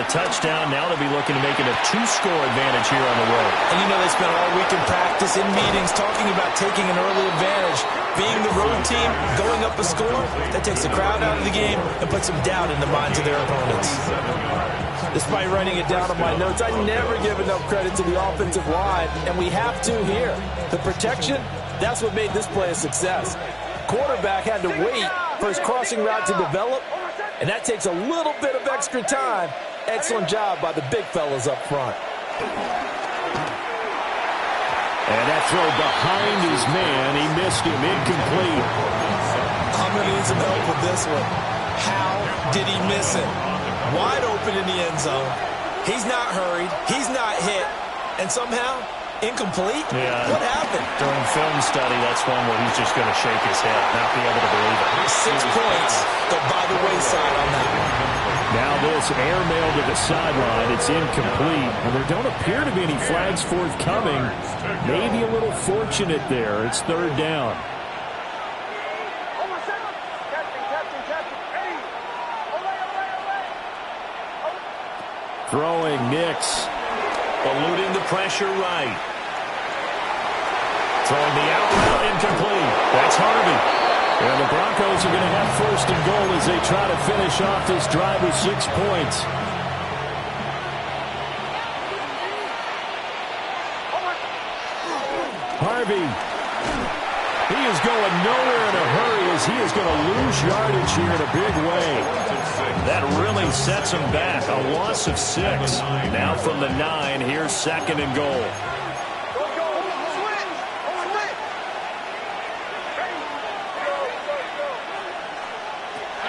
touchdown. Now they'll be looking to make it a 2-score advantage here on the road. And you know they spent all week in practice, in meetings, talking about taking an early advantage. Being the road team, going up a score, that takes the crowd out of the game and puts some doubt in the minds of their opponents. Despite writing it down on my notes, I never give enough credit to the offensive line, and we have to here. The protection, that's what made this play a success. Quarterback had to wait for his crossing route to develop, and that takes a little bit of extra time. Excellent job by the big fellas up front. And that throw behind his man, he missed him, incomplete. I'm going to need some help with this one. How did he miss it? Wide open in the end zone. He's not hurried. He's not hit. And somehow, incomplete? Yeah. What happened? During film study, that's one where he's just going to shake his head, not be able to believe it. 6 points go by the wayside on that one. Now this airmail to the sideline. It's incomplete. And there don't appear to be any flags forthcoming. Maybe a little fortunate there. It's third down. Throwing Nix. Eluding the pressure right. Throwing the out route incomplete. That's Harvey. And the Broncos are going to have first and goal as they try to finish off this drive with 6 points. Harvey. He is going nowhere in a hurry as he is going to lose yardage here in a big way. That really sets him back. A loss of 6. Now from the 9, here's second and goal.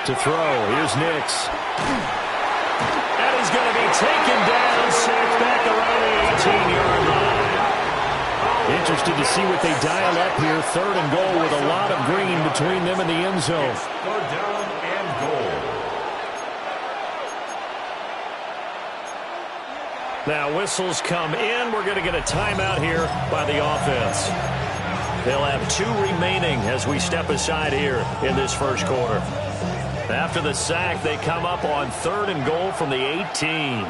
To throw, here's Nix. And he's going to be taken down, sacked back around the 18-yard line. Interested to see what they dial up here. Third and goal with a lot of green between them and the end zone. Third down and goal. Now whistles come in. We're going to get a timeout here by the offense. They'll have 2 remaining as we step aside here in this first quarter. After the sack, they come up on third and goal from the 18.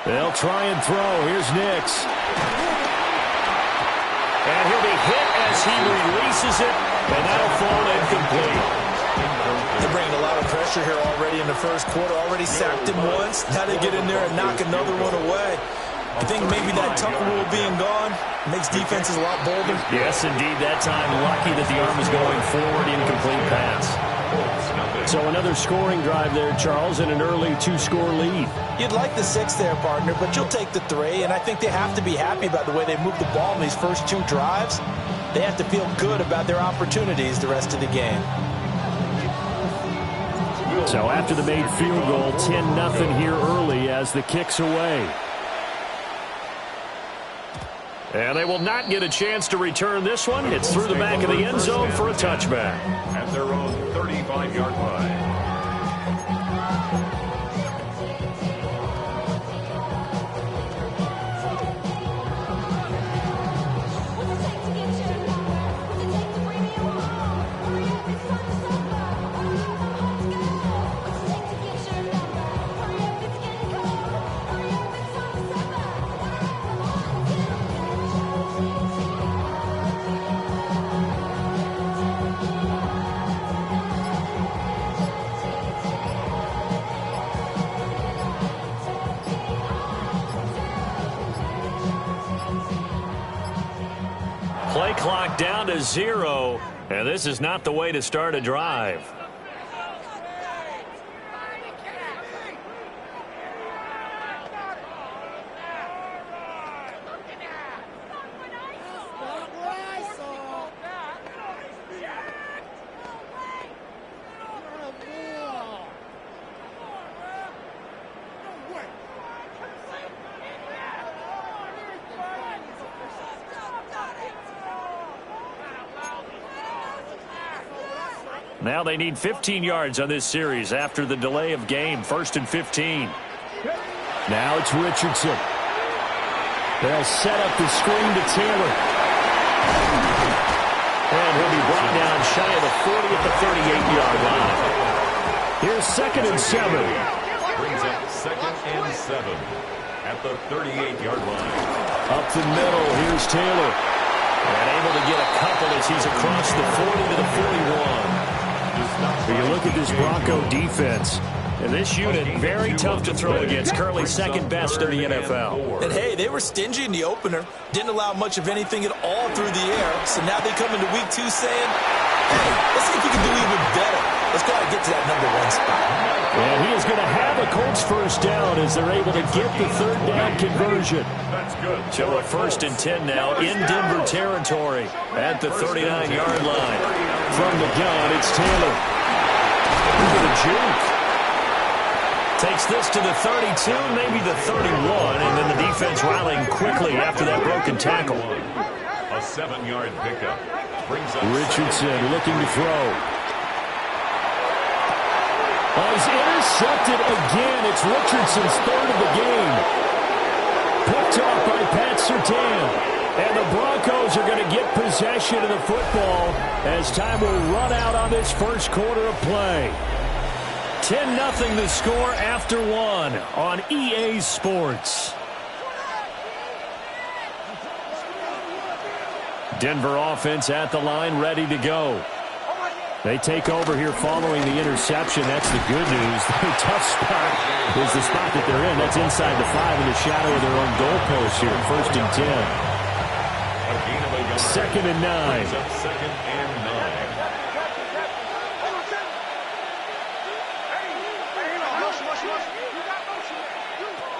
They'll try and throw. Here's Nix. And he'll be hit as he releases it, and that'll fall incomplete. They're bringing a lot of pressure here already in the first quarter. Already sacked him once. Now they get in there and knock another one away. I think maybe that tuck rule being gone makes defenses a lot bolder. Yes, indeed. That time, lucky that the arm was going forward, incomplete pass. So another scoring drive there, Charles, and an early 2-score lead. You'd like the 6 there, partner, but you'll take the 3, and I think they have to be happy about the way they moved the ball in these first 2 drives. They have to feel good about their opportunities the rest of the game. So after the made field goal, 10-0 here early as the kick's away. And they will not get a chance to return this one. It's through the back of the end zone for a touchback. At their own 35-yard line. Play clock down to 0, and this is not the way to start a drive. Now they need 15 yards on this series after the delay of game. 1st and 15. Now it's Richardson. They'll set up the screen to Taylor. And shy of the 40 at the 38-yard line. Here's 2nd and 7. Brings up 2nd and 7 at the 38-yard line. Up the middle, here's Taylor. And able to get a couple as he's across the 40 to the 41. When you look at this Bronco defense, and this unit, very tough to throw against. Currently second best in the NFL. And, hey, they were stingy in the opener. Didn't allow much of anything at all through the air. So now they come into week 2 saying, hey, let's see if we can do even better. Let's go out and get to that #1 spot. And he is going to have a Colts first down as they're able to get the 3rd down conversion. That's good. So a 1st and 10 now in Denver territory at the 39-yard line. From the gun, it's Taylor. Look at the juke. Takes this to the 32, maybe the 31, and then the defense rallying quickly after that broken tackle. A 7-yard pickup. Brings up Richardson looking to throw. He's intercepted again. It's Richardson's 3rd of the game. Picked off by Pat Surtain. And the Broncos are going to get possession of the football as time will run out on this first quarter of play. 10-0 the score after 1 on EA Sports. Denver offense at the line, ready to go. They take over here following the interception. That's the good news. The tough spot is the spot that they're in. That's inside the 5 in the shadow of their own goalpost here. 1st and 10. 2nd and 9. 2nd and 9.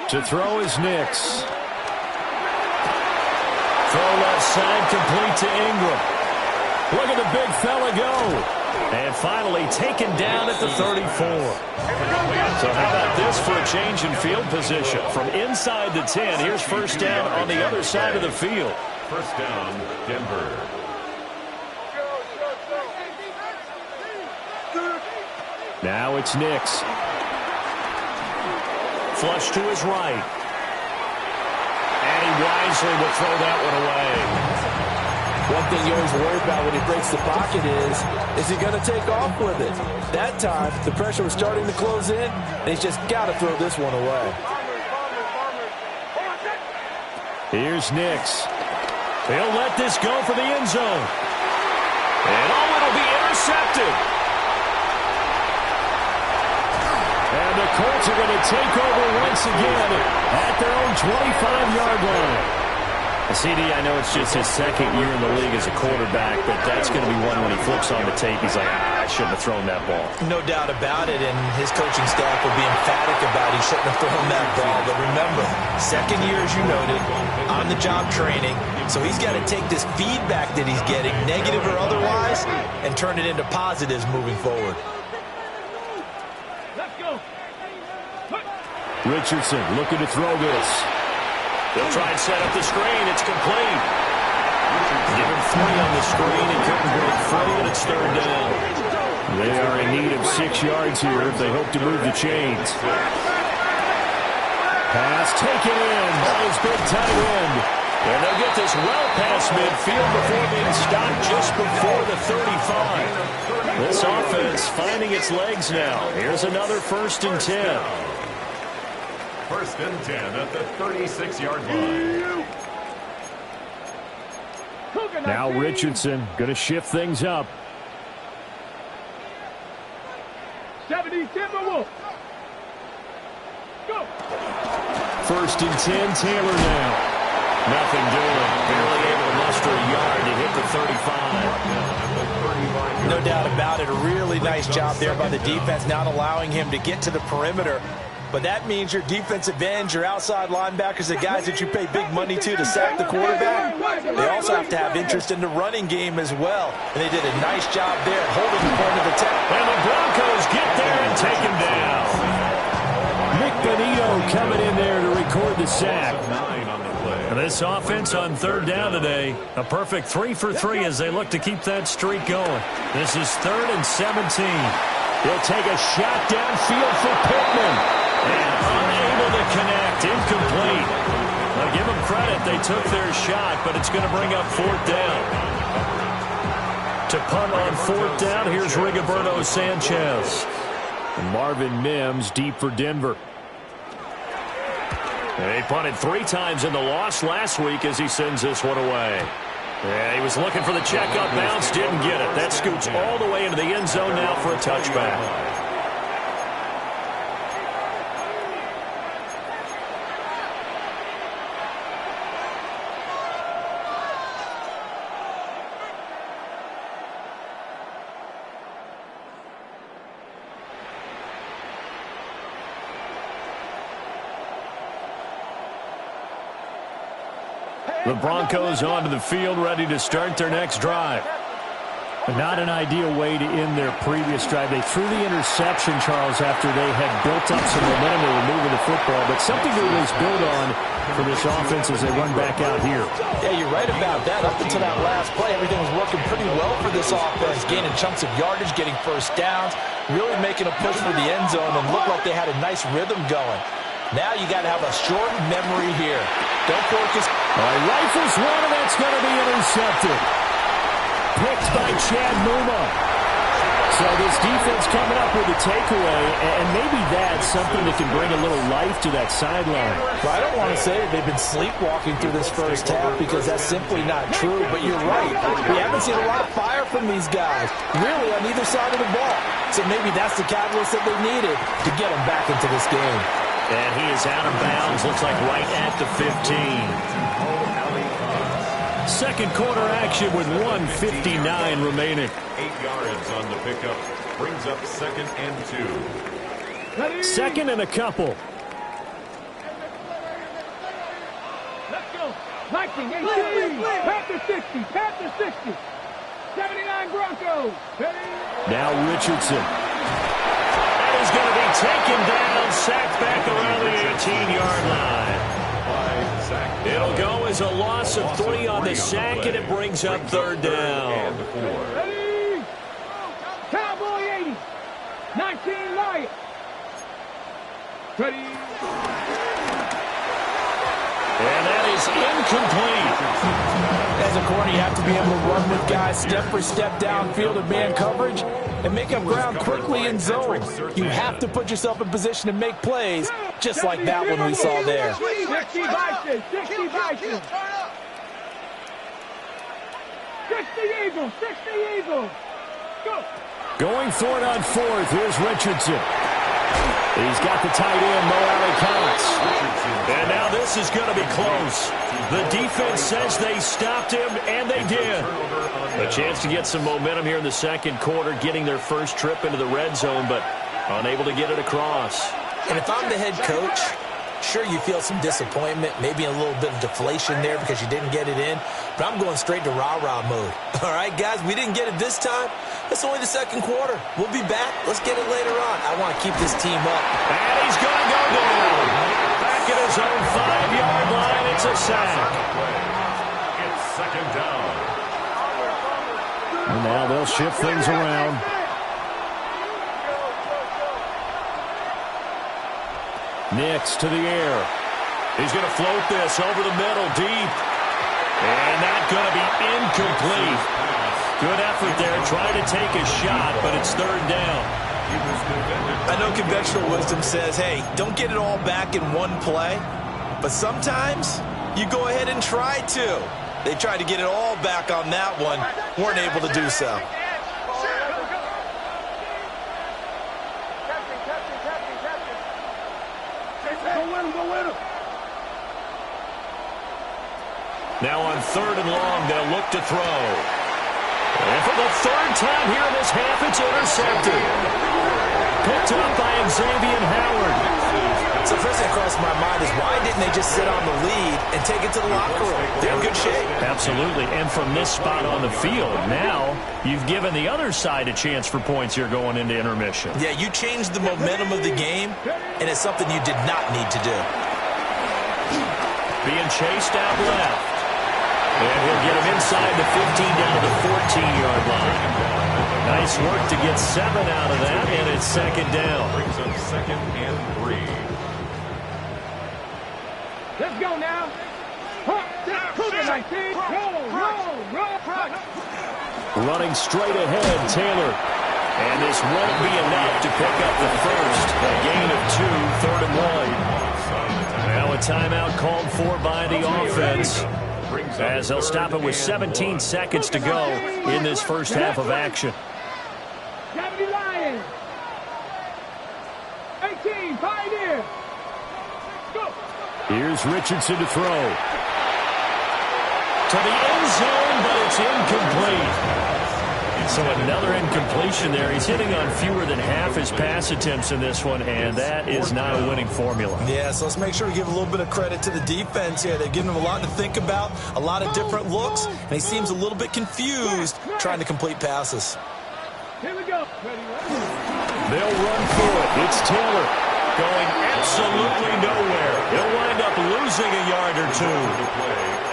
To throw is Nix. Throw left side, complete to Ingram. Look at the big fella go. And finally taken down at the 34. So how about this for a change in field position? From inside the 10, here's 1st down on the other side of the field. 1st down, Denver. Now it's Nix. Flush to his right. And he wisely will throw that one away. One thing you always worry about when he breaks the pocket is he going to take off with it? That time, the pressure was starting to close in, and he's just got to throw this one away. Here's Nix. He'll let this go for the end zone. And it'll be intercepted. And the Colts are going to take over once again at their own 25-yard line. CD, I know it's just his 2nd year in the league as a quarterback, but that's going to be one when he flips on the tape. He's like, I shouldn't have thrown that ball. No doubt about it, and his coaching staff will be emphatic about he shouldn't have thrown that ball. But remember, 2nd year, as you noted, on-the-job training, so he's got to take this feedback that he's getting, negative or otherwise, and turn it into positives moving forward. Richardson looking to throw this. He'll try and set up the screen. It's complete. Give him 3 on the screen. He couldn't break free, and it's 3rd down. They are in need of 6 yards here if they hope to move the chains. Pass taken in by his big tight end. And they'll get this well past midfield before being stopped just before the 35. This offense finding its legs now. Here's another 1st and 10. 1st and 10 at the 36-yard line. Now Richardson going to shift things up. 70 Timberwolves. Go. 1st and 10, Taylor now. Nothing doing. Barely able to muster a yard to hit the 35. No doubt about it. A really nice job there by the defense, not allowing him to get to the perimeter. But that means your defensive ends, your outside linebackers, the guys that you pay big money to sack the quarterback, they also have to have interest in the running game as well. And they did a nice job there holding the point of attack. And the Broncos get there and take him down. Nick Benito coming in there to record the sack. And this offense on 3rd down today, a perfect 3 for 3 as they look to keep that streak going. This is 3rd and 17. He'll take a shot downfield for Pittman. And unable to connect, incomplete. Now give them credit, they took their shot, but it's going to bring up 4th down. To punt on 4th down, here's Rigoberto Sanchez. And Marvin Mims deep for Denver. And he punted 3 times in the loss last week as he sends this one away. Yeah, he was looking for the checkup bounce, didn't get it. That scoots all the way into the end zone now for a touchback. The Broncos onto the field, ready to start their next drive. Not an ideal way to end their previous drive. They threw the interception, Charles, after they had built up some momentum. They were moving the football, but something to at least build on for this offense as they run back out here. Yeah, you're right about that. Up until that last play, everything was working pretty well for this offense, gaining chunks of yardage, getting first downs, really making a push for the end zone, and looked like they had a nice rhythm going. Now you got to have a short memory here. Don't focus. All right, rifles one, and that's going to be intercepted. Picked by Chad Muma. So this defense coming up with a takeaway, and maybe that's something that can bring a little life to that sideline. Well, I don't want to say that they've been sleepwalking through this first half because that's simply not true, but you're right. We haven't seen a lot of fire from these guys, really, on either side of the ball. So maybe that's the catalyst that they needed to get them back into this game. And he is out of bounds, looks like right at the 15. Second quarter action with 1:59 remaining. 8 yards on the pickup. Brings up 2nd and 2. Second and a couple. Let's go. 19, 18, Panther 60, Panther 60. 79 Broncos. Now Richardson. That is going to be taken down, sacked back around the 18-yard line. It'll go as a loss of 3 on the sack, and it brings up 3rd down. Ready? Cowboy 80. 19 Lions. Ready? And that is incomplete. As a corner, you have to be able to run with guys step for step downfield in man coverage and make up ground quickly in zone. You have to put yourself in position to make plays, just like that one we saw there. 60 Bison, 60 Bison. 60 Eagles, 60 Eagles. Go. Going for it on 4th. Here's Richardson. He's got the tight end, Mo Alley-Cox. And now this is going to be close. The defense says they stopped him, and they did. A chance to get some momentum here in the second quarter, getting their first trip into the red zone, but unable to get it across. And if I'm the head coach, sure, you feel some disappointment, maybe a little bit of deflation there because you didn't get it in, but I'm going straight to rah-rah mode. All right, guys, we didn't get it this time. It's only the second quarter. We'll be back. Let's get it later on. I want to keep this team up. And he's going to go down. Back at his own 5-yard line. It's a sack. It's 2nd down. And now they'll shift things around. Nix to the air. He's going to float this over the middle deep. And that's going to be incomplete. Good effort there, trying to take a shot, but it's 3rd down. I know conventional wisdom says, hey, don't get it all back in one play. But sometimes you go ahead and try to. They tried to get it all back on that one. Weren't able to do so. Now on 3rd and long, they'll look to throw. And for the 3rd time here in this half, it's intercepted. Picked up by Xavier Howard. So first thing across my mind is why didn't they just sit on the lead and take it to the locker room? They're in good shape. Absolutely. And from this spot on the field, now you've given the other side a chance for points here going into intermission. Yeah, you changed the momentum of the game, and it's something you did not need to do. Being chased out left. And he'll get him inside the 15 down to the 14-yard line. Nice work to get 7 out of that, and it's 2nd down. Brings up 2nd and 3. Let's go now. Cougar 19. Roll. Running straight ahead, Taylor. And this won't be enough to pick up the first. A gain of 2, 3rd and 1. Now a timeout called for by the offense, as they'll stop it with 17 seconds to go in this first half of action. 18, Pioneer. Go. Here's Richardson to throw. To the end zone, but it's incomplete. So another incompletion there. He's hitting on fewer than half his pass attempts in this one, and that is not a winning formula. Yeah, so let's make sure we give a little bit of credit to the defense here. They've given him a lot to think about, a lot of different looks, and he seems a little bit confused trying to complete passes. Here we go. They'll run for it. It's Taylor. Going absolutely nowhere. He'll wind up losing a yard or 2.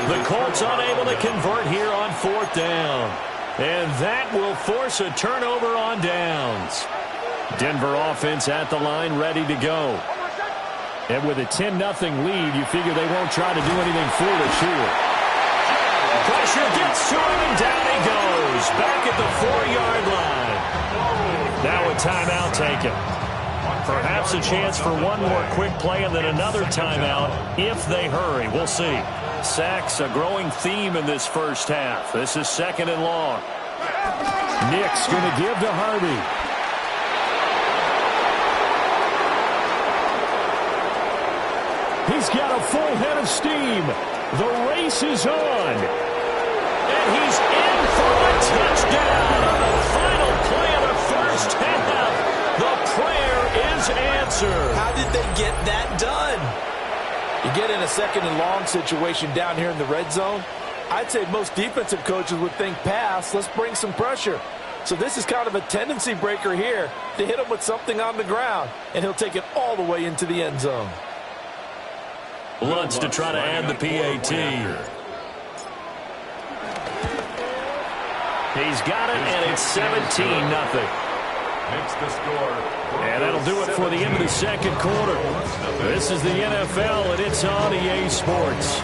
The Colts unable to convert here on 4th down. And that will force a turnover on downs. Denver offense at the line, ready to go. And with a 10-0 lead, you figure they won't try to do anything foolish here. Pressure gets to him, and down he goes. Back at the 4-yard line. Now a timeout taken. Perhaps a chance for one more quick play and then another timeout if they hurry. We'll see. Sacks, a growing theme in this first half. This is 2nd and long. Nick's going to give to Harvey. He's got a full head of steam. The race is on. And he's in for a touchdown. Final play of the first half. The prayer is answered. How did they get that done? You get in a 2nd and long situation down here in the red zone, I'd say most defensive coaches would think pass, let's bring some pressure. So this is kind of a tendency breaker here to hit him with something on the ground, and he'll take it all the way into the end zone. Lutz to try to add the PAT. He's got it, and it's 17-0. Makes the score. And that'll do it for the end of the second quarter. This is the NFL, and it's on EA Sports.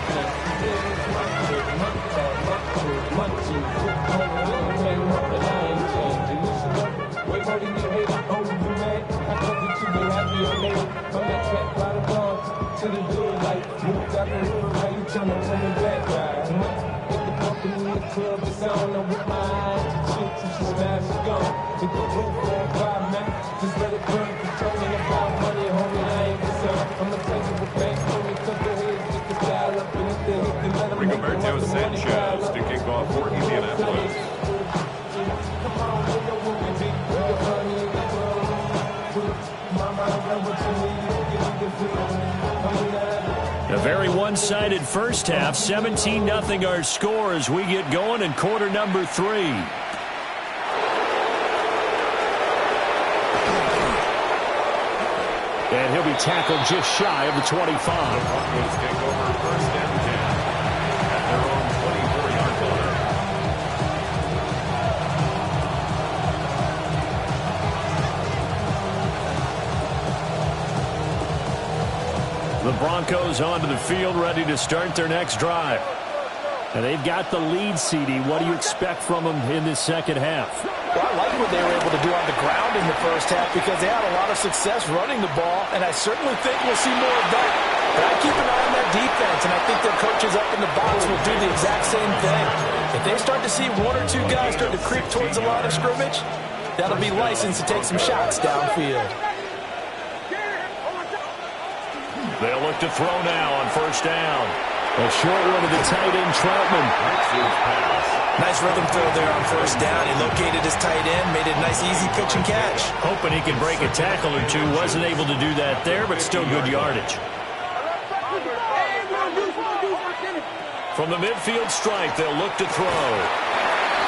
Rigoberto Sanchez to kick off for Indianapolis. A very one-sided first half. 17-0 our score as we get going in quarter number 3. And he'll be tackled just shy of the 25. The Broncos take over 1st and 10 at their own 24-yard line. The Broncos onto the field, ready to start their next drive. And they've got the lead, CD. What do you expect from them in this second half? Well, I like what they were able to do on the ground in the first half because they had a lot of success running the ball, and I certainly think we'll see more of that. But I keep an eye on that defense, and I think their coaches up in the box will do the exact same thing. If they start to see 1 or 2 guys start to creep towards the line of scrimmage, that'll be licensed to take some shots downfield. They'll look to throw now on 1st down. A short one to the tight end, Troutman. Nice rhythm throw there on 1st down. He located his tight end, made it a nice easy pitch and catch. Hoping he could break a tackle or 2. Wasn't able to do that there, but still good yardage. From the midfield stripe, they'll look to throw.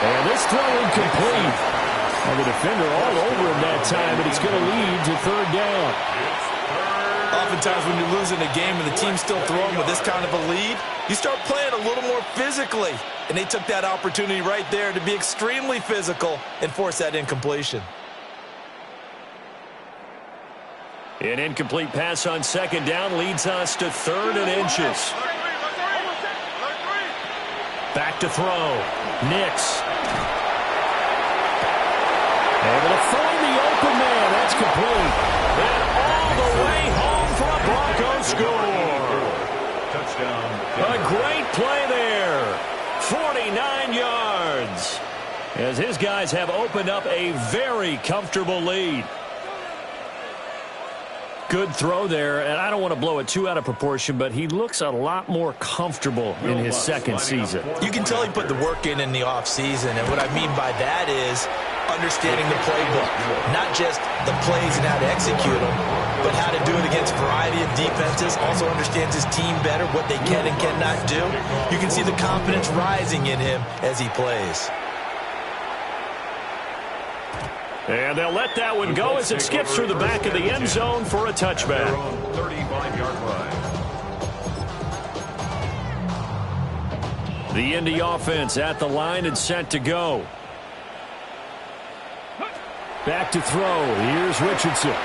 And this throw incomplete. And the defender all over him that time, but it's going to lead to 3rd down. Oftentimes when you're losing a game and the team's still throwing with this kind of a lead, you start playing a little more physically. And they took that opportunity right there to be extremely physical and force that incompletion. An incomplete pass on 2nd down leads us to 3rd and inches. Back to throw. Nix. complete. And all the way home for a Broncos score. Touchdown. A great play there. 49 yards. As his guys have opened up a very comfortable lead. Good throw there, and I don't want to blow it too out of proportion, but he looks a lot more comfortable in his second season. You can tell he put the work in the offseason, and what I mean by that is understanding the playbook. Not just the plays and how to execute them, but how to do it against a variety of defenses. Also understands his team better, what they can and cannot do. You can see the confidence rising in him as he plays. And they'll let that one go as it skips through the back of the end zone for a touchback. 35-yard line. The Indy offense at the line and set to go. Back to throw. Here's Richardson.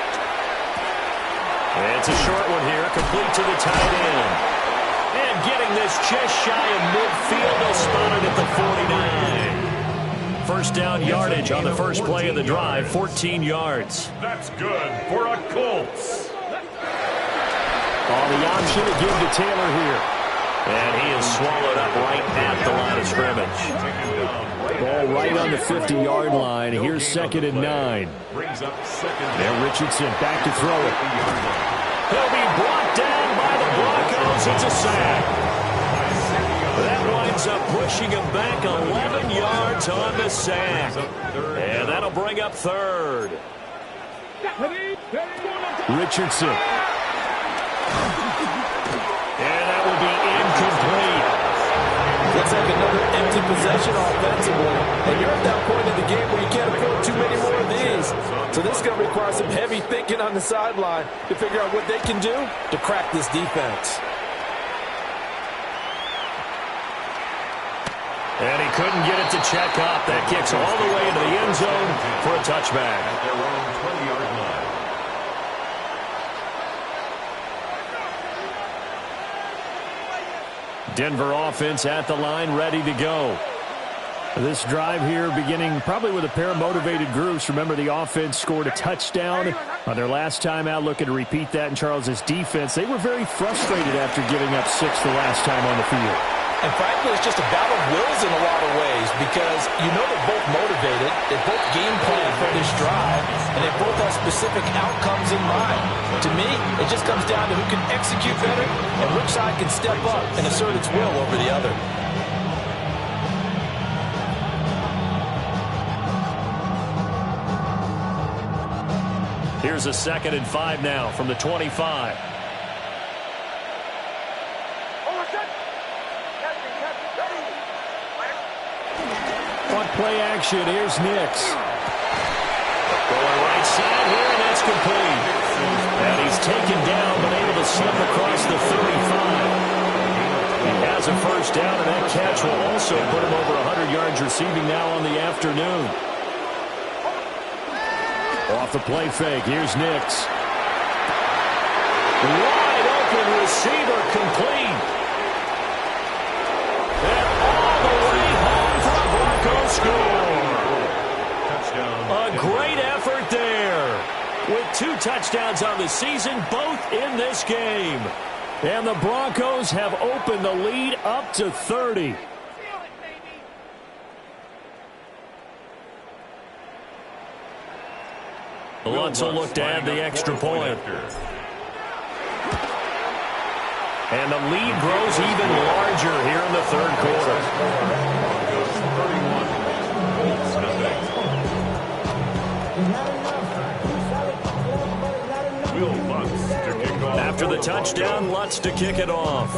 It's a short one here, complete to the tight end. And getting this just shy of midfield, they'll spot it at the 49. First down yardage on the first play of the drive, 14 yards. That's good for a Colts. On the option to give to Taylor here. And he is swallowed up right at the line of scrimmage. Ball right on the 50-yard line. Here's 2nd and 9. Brings up second. Now Richardson back to throw it. He'll be brought down by the Broncos. It's a sack. That winds up pushing him back 11 yards on the sack. And that'll bring up third. Richardson. And that will be incomplete. Looks like another empty possession offensively. And you're at that point in the game where you can't afford too many more of these. So this is going to require some heavy thinking on the sideline to figure out what they can do to crack this defense. And he couldn't get it to check up. That kicks all the way into the end zone for a touchback. At their own 20-yard line. Denver offense at the line, ready to go. This drive here beginning probably with a pair of motivated groups. Remember, the offense scored a touchdown on their last time out, looking to repeat that in Charles's defense. They were very frustrated after giving up 6 the last time on the field. And frankly, it's just a battle of wills in a lot of ways because you know they're both motivated, they both game plan for this drive, and they both have specific outcomes in mind. To me, it just comes down to who can execute better and which side can step up and assert its will over the other. Here's a 2nd and 5 now from the 25. On play action, here's Nix. Going right side here, and that's complete. And he's taken down, but able to slip across the 35. He has a first down, and that catch will also put him over 100 yards receiving now on the afternoon. Off the play fake, here's Nix. Wide open receiver complete. And all the way home for a Broncos score. Touchdown. A great effort there. With 2 touchdowns on the season, both in this game. And the Broncos have opened the lead up to 30. Lutz will look to add the extra point. And the lead grows even larger here in the third quarter. After the touchdown, Lutz to kick it off.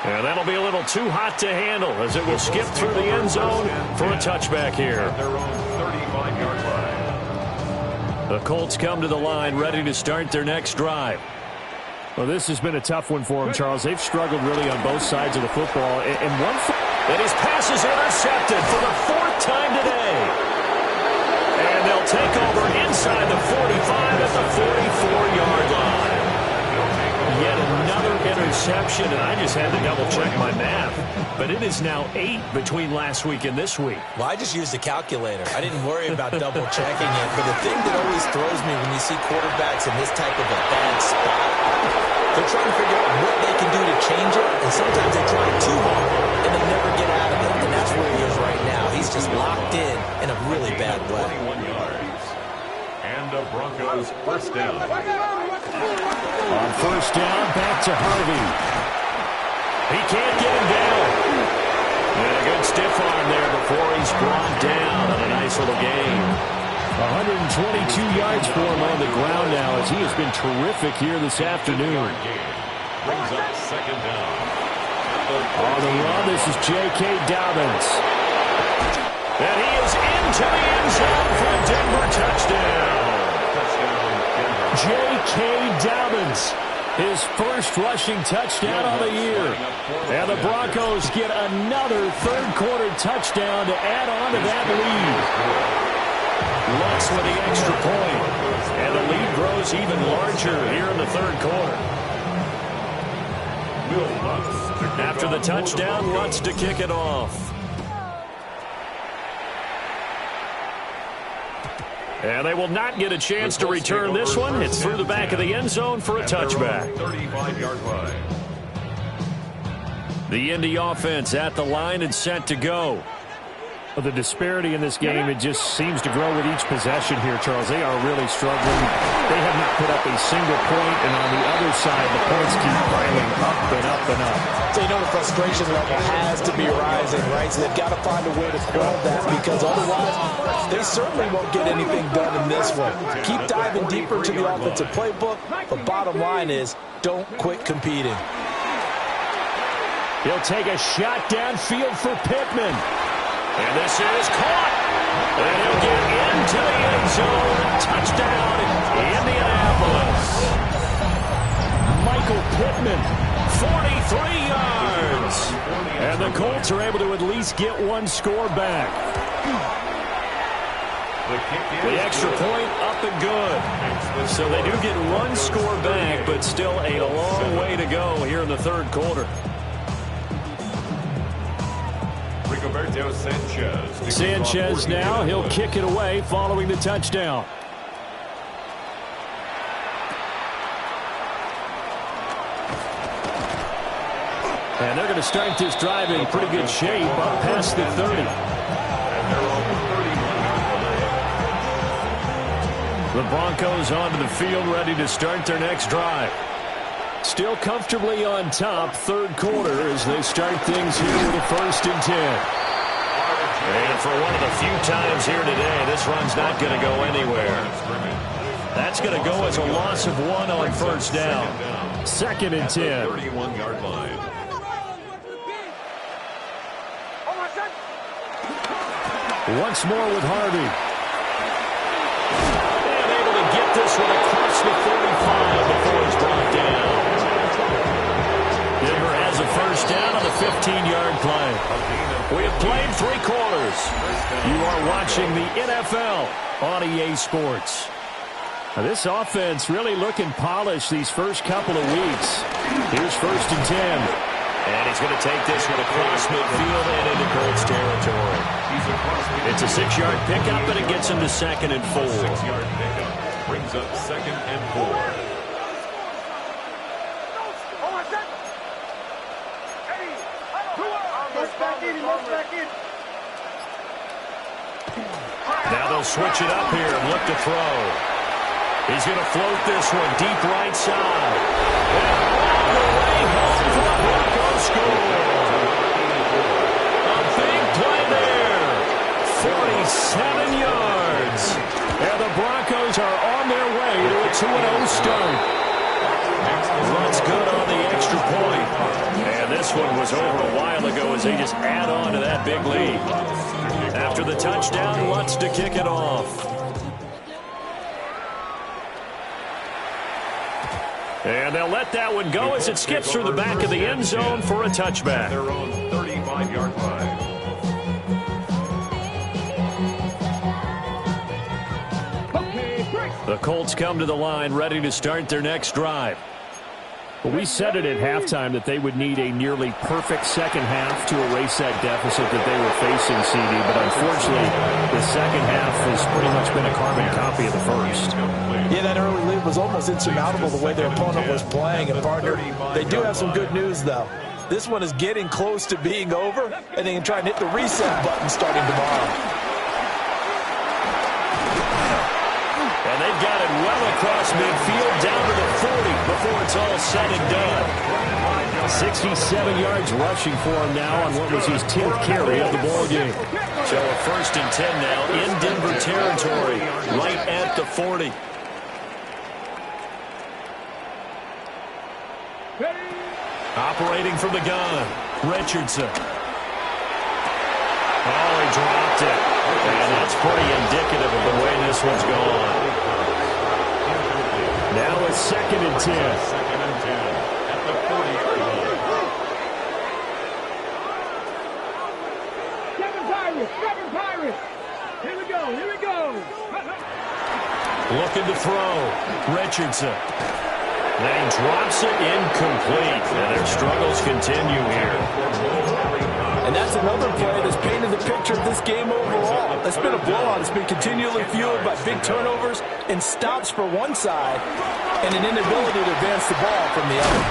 And that'll be a little too hot to handle as it will skip through the end zone for a touchback here. Their own 35-yard line. The Colts come to the line ready to start their next drive. Well, this has been a tough one for them, Charles. They've struggled really on both sides of the football. And his pass is intercepted for the 4th time today. And they'll take over inside the 45 at the 44-yard line. Yet another interception, and I just had to double-check my math. But it is now 8 between last week and this week. Well, I just used a calculator. I didn't worry about double-checking it. But the thing that always throws me when you see quarterbacks in this type of a bad spot, they're trying to figure out what they can do to change it, and sometimes they try too hard, and they never get out of it. And that's where he is right now. He's just locked in a really bad way. 21 yards. And the Broncos first down. On first down, back to Harvey. He can't get him down. And a good stiff arm there before he's brought down on a nice little gain. 122 yards for him on the ground now as he has been terrific here this afternoon. Brings up second down. On the run, this is J.K. Dobbins. And he is into the end zone for a Denver touchdown. J.K. Dobbins, his first rushing touchdown on the year. And the Broncos get another third-quarter touchdown to add on to that lead. Lutz with the extra point. And the lead grows even larger here in the third quarter. After the touchdown, Lutz to kick it off. And they will not get a chance to return this one. It's through the back of the end zone for a touchback. 35-yard line. The Indy offense at the line and set to go. Well, the disparity in this game, it just seems to grow with each possession here, Charles. They are really struggling. They have not put up a single point, and on the other side, the points keep piling up and up and up. So you know the frustration level has to be rising, right? So they've got to find a way to quell that because otherwise they certainly won't get anything done in this one. Keep diving deeper into the offensive playbook, but bottom line is don't quit competing. He'll take a shot downfield for Pittman. And this is caught. And he'll get into the end zone. Touchdown, Indianapolis. Michael Pittman. 43 yards. And the Colts are able to at least get one score back. The extra point up and good. So they do get one score back, but still a long way to go here in the third quarter. Rigoberto Sanchez now, he'll kick it away following the touchdown. And they're going to start this drive in pretty good shape up past the 30. The Broncos onto the field ready to start their next drive. Still comfortably on top, third quarter as they start things here with a 1st and 10. And for one of the few times here today, this run's not going to go anywhere. That's going to go as a loss of 1 on first down. 2nd and 10. 31-yard line. Once more with Harvey. And able to get this one across the 45 before it's brought down. Denver has a first down on the 15-yard play. We have played 3 quarters. You are watching the NFL on EA Sports. Now this offense really looking polished these first couple of weeks. Here's 1st and 10. And he's going to take this one across midfield and into Colts territory. It's a 6-yard pickup, and it gets him to 2nd and 4. 6-yard pickup brings up 2nd and 4. Now they'll switch it up here and look to throw. He's going to float this one deep right side. And all the way home for the Broncos score. A big play there. 47 yards. And the Broncos are on their way to a 2-0 start. Runs good on the extra point. And this one was over a while ago as they just add on to that big lead. After the touchdown, Lutz to kick it off. And they'll let that one go as it skips through the back of the end zone for a touchback. Their own 35-yard line. The Colts come to the line ready to start their next drive. Well, we said it at halftime that they would need a nearly perfect second half to erase that deficit that they were facing, CD. But unfortunately, the second half has pretty much been a carbon copy of the first. Yeah, that early lead was almost insurmountable the way their opponent was playing. And, partner, they do have some good news, though. This one is getting close to being over, and they can try and hit the reset button starting tomorrow. And they've got it well across midfield down to the 40 before it's all said and done. 67 yards rushing for him now on what was his 10th carry of the ball game. So a 1st and 10 now in Denver territory, right at the 40. Operating from the gun, Richardson. Oh, he dropped it. And that's pretty indicative of the way this one's gone. Now it's 2nd and 10. 2nd and 10 at the 40-yard line. Seven Pirates. Here we go. Looking to throw, Richardson. Then he drops it incomplete. And their struggles continue here. And that's another play that's painted the picture of this game overall. It's been a blowout. It's been continually fueled by big turnovers and stops for one side and an inability to advance the ball from the other.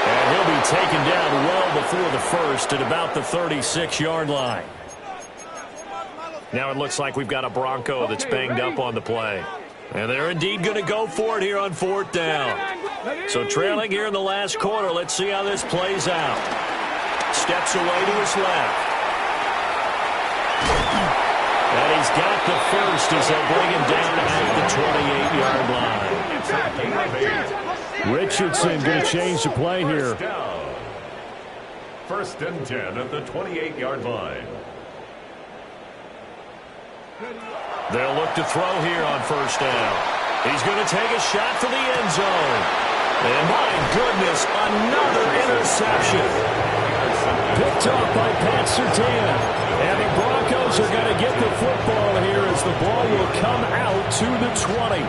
And he'll be taken down well before the first at about the 36-yard line. Now it looks like we've got a Bronco that's banged up on the play. And they're indeed going to go for it here on 4th down. So trailing here in the last quarter, let's see how this plays out. Steps away to his left. And he's got the first as they bring him down at the 28-yard line. Richardson going to change the play here. 1st and 10 at the 28-yard line. They'll look to throw here on 1st down. He's going to take a shot for the end zone. And my goodness, another interception. Picked off by Pat Surtain. And the Broncos are going to get the football here as the ball will come out to the 20.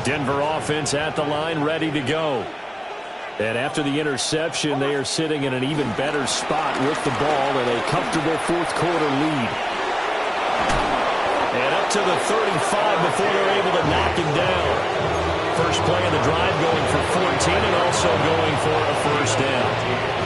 Denver offense at the line, ready to go. And after the interception, they are sitting in an even better spot with the ball in a comfortable 4th quarter lead. And up to the 35 before they're able to knock him down. First play of the drive going for 14 and also going for a 1st down.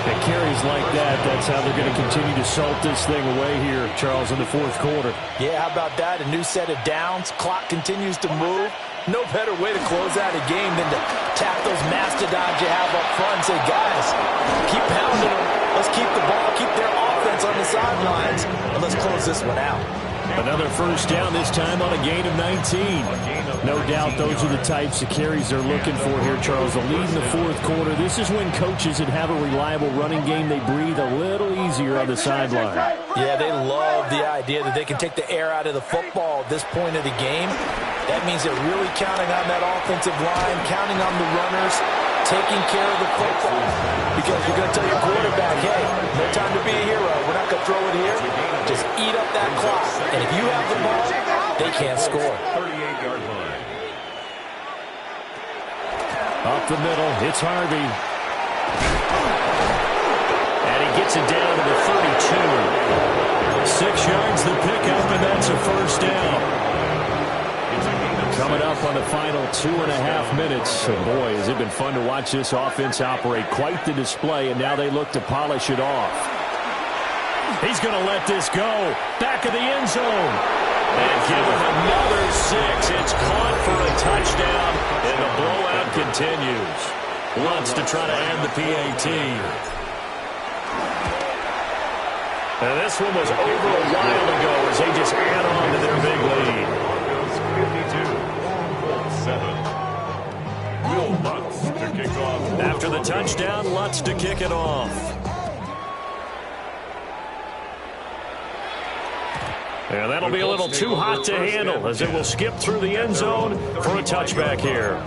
At carries like that, that's how they're going to continue to salt this thing away here, Charles, in the 4th quarter. Yeah, how about that? A new set of downs. Clock continues to move. No better way to close out a game than to tap those mastodons you have up front and say, guys, keep pounding them. Let's keep the ball, keep their offense on the sidelines, and let's close this one out. Another 1st down, this time on a gain of 19. No doubt those are the types of carries they're looking for here, Charles. The lead in the 4th quarter. This is when coaches that have a reliable running game, they breathe a little easier on the sideline. Yeah, they love the idea that they can take the air out of the football at this point of the game. That means they're really counting on that offensive line, counting on the runners, taking care of the football. Because you're going to tell your quarterback, hey, no time to be a hero. We're not going to throw it here. Just eat up that clock. And if you have the ball, they can't score. 38-yard line. Up the middle, it's Harvey. And he gets it down to the 32. 6 yards the pickup, and that's a 1st down. Coming up on the final 2.5 minutes. And boy, has it been fun to watch this offense operate. Quite the display, and now they look to polish it off. He's going to let this go. Back of the end zone. And give him another 6. It's caught for a touchdown, and the blowout continues. Wants to try to end the PAT. And this one was over a while ago as they just add on to their big lead. 52-7. Will Lutz to kick off. After the touchdown, Lutz to kick it off. And that'll be a little too hot to handle as it will skip through the end zone for a touchback here.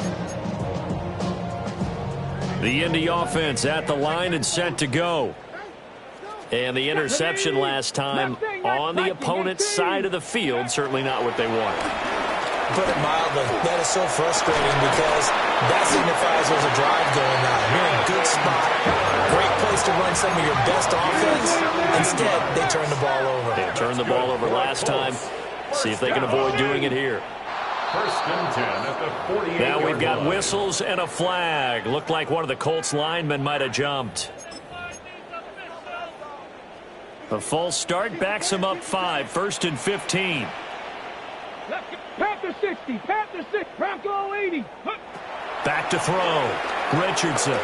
The Indy offense at the line and set to go. And the interception last time on the opponent's side of the field, certainly not what they wanted. Put it mildly, that is so frustrating because that signifies there's a drive going on. You're in a good spot, great place to run some of your best offense. Instead, they turn the ball over. They turned the ball over last time. See if they can avoid doing it here. First and 10 at the 48. Now we've got whistles and a flag. Looked like one of the Colts linemen might have jumped. A false start backs him up 5. First and 15. Panther 60, Panther 6, Bronco 80. Back to throw. Richardson.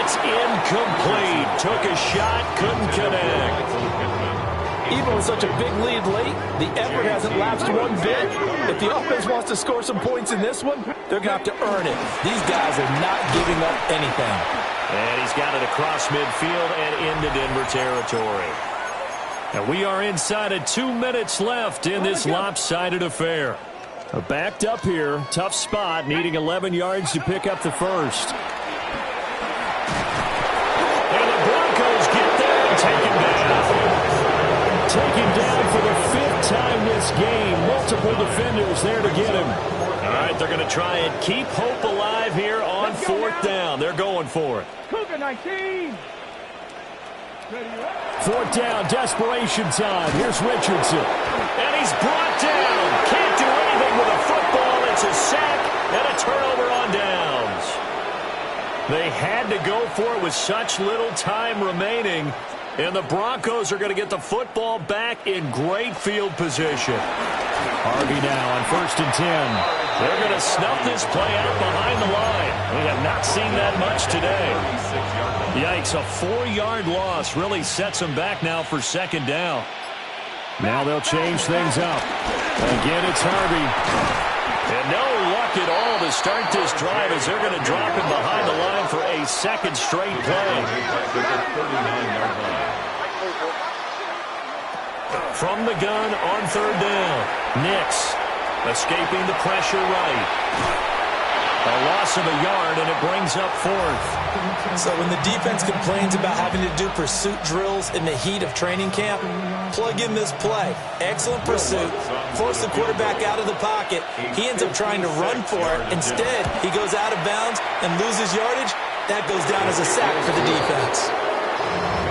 It's incomplete. Took a shot, couldn't connect. Even with such a big lead late, the effort hasn't lapsed one bit. If the offense wants to score some points in this one, they're going to have to earn it. These guys are not giving up anything. And he's got it across midfield and into Denver territory. And we are inside of 2 minutes left in this lopsided affair. Backed up here, tough spot, needing 11 yards to pick up the first. And the Broncos get there and take him down. Taken down for the 5th time this game. Multiple defenders there to get him. All right, they're going to try and keep hope alive here on 4th down. They're going for it. Cougar 19. 4th down, desperation time. Here's Richardson. And he's brought down. Can't do anything with a football. It's a sack and a turnover on downs. They had to go for it with such little time remaining. And the Broncos are going to get the football back in great field position. Harvey now on 1st and 10. They're going to snuff this play out behind the line. We have not seen that much today. Yikes, a 4-yard loss really sets them back now for 2nd down. Now they'll change things up. Again, it's Harvey. And no luck at all to start this drive as they're going to drop him behind the line for a 2nd straight play. From the gun on 3rd down. Nix escaping the pressure right. A loss of a yard, and it brings up 4th. So when the defense complains about having to do pursuit drills in the heat of training camp, plug in this play. Excellent pursuit. Force the quarterback out of the pocket. He ends up trying to run for it. Instead, he goes out of bounds and loses yardage. That goes down as a sack for the defense.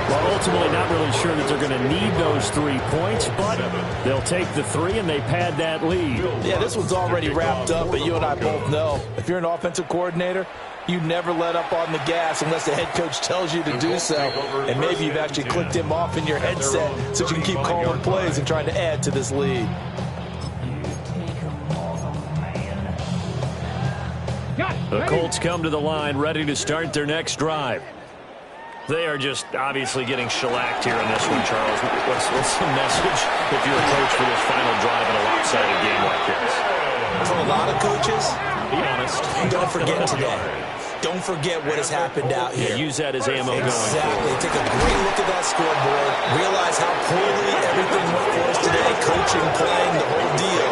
Well, ultimately not really sure that they're going to need those 3 points, but they'll take the 3 and they pad that lead. Yeah, this one's already wrapped up, but you and I both know if you're an offensive coordinator, you never let up on the gas unless the head coach tells you to do so. And maybe you've actually clicked him off in your headset so you can keep calling plays and trying to add to this lead. The Colts come to the line ready to start their next drive. They are just obviously getting shellacked here in this one, Charles. What's the message if you're a coach for this final drive in a lopsided game like this? For a lot of coaches, be honest. Don't forget today. Don't forget what has happened out here. Yeah, use that as ammo going forward. Exactly. Take a great look at that scoreboard. Realize how poorly everything went for us today. Coaching, playing, the whole deal.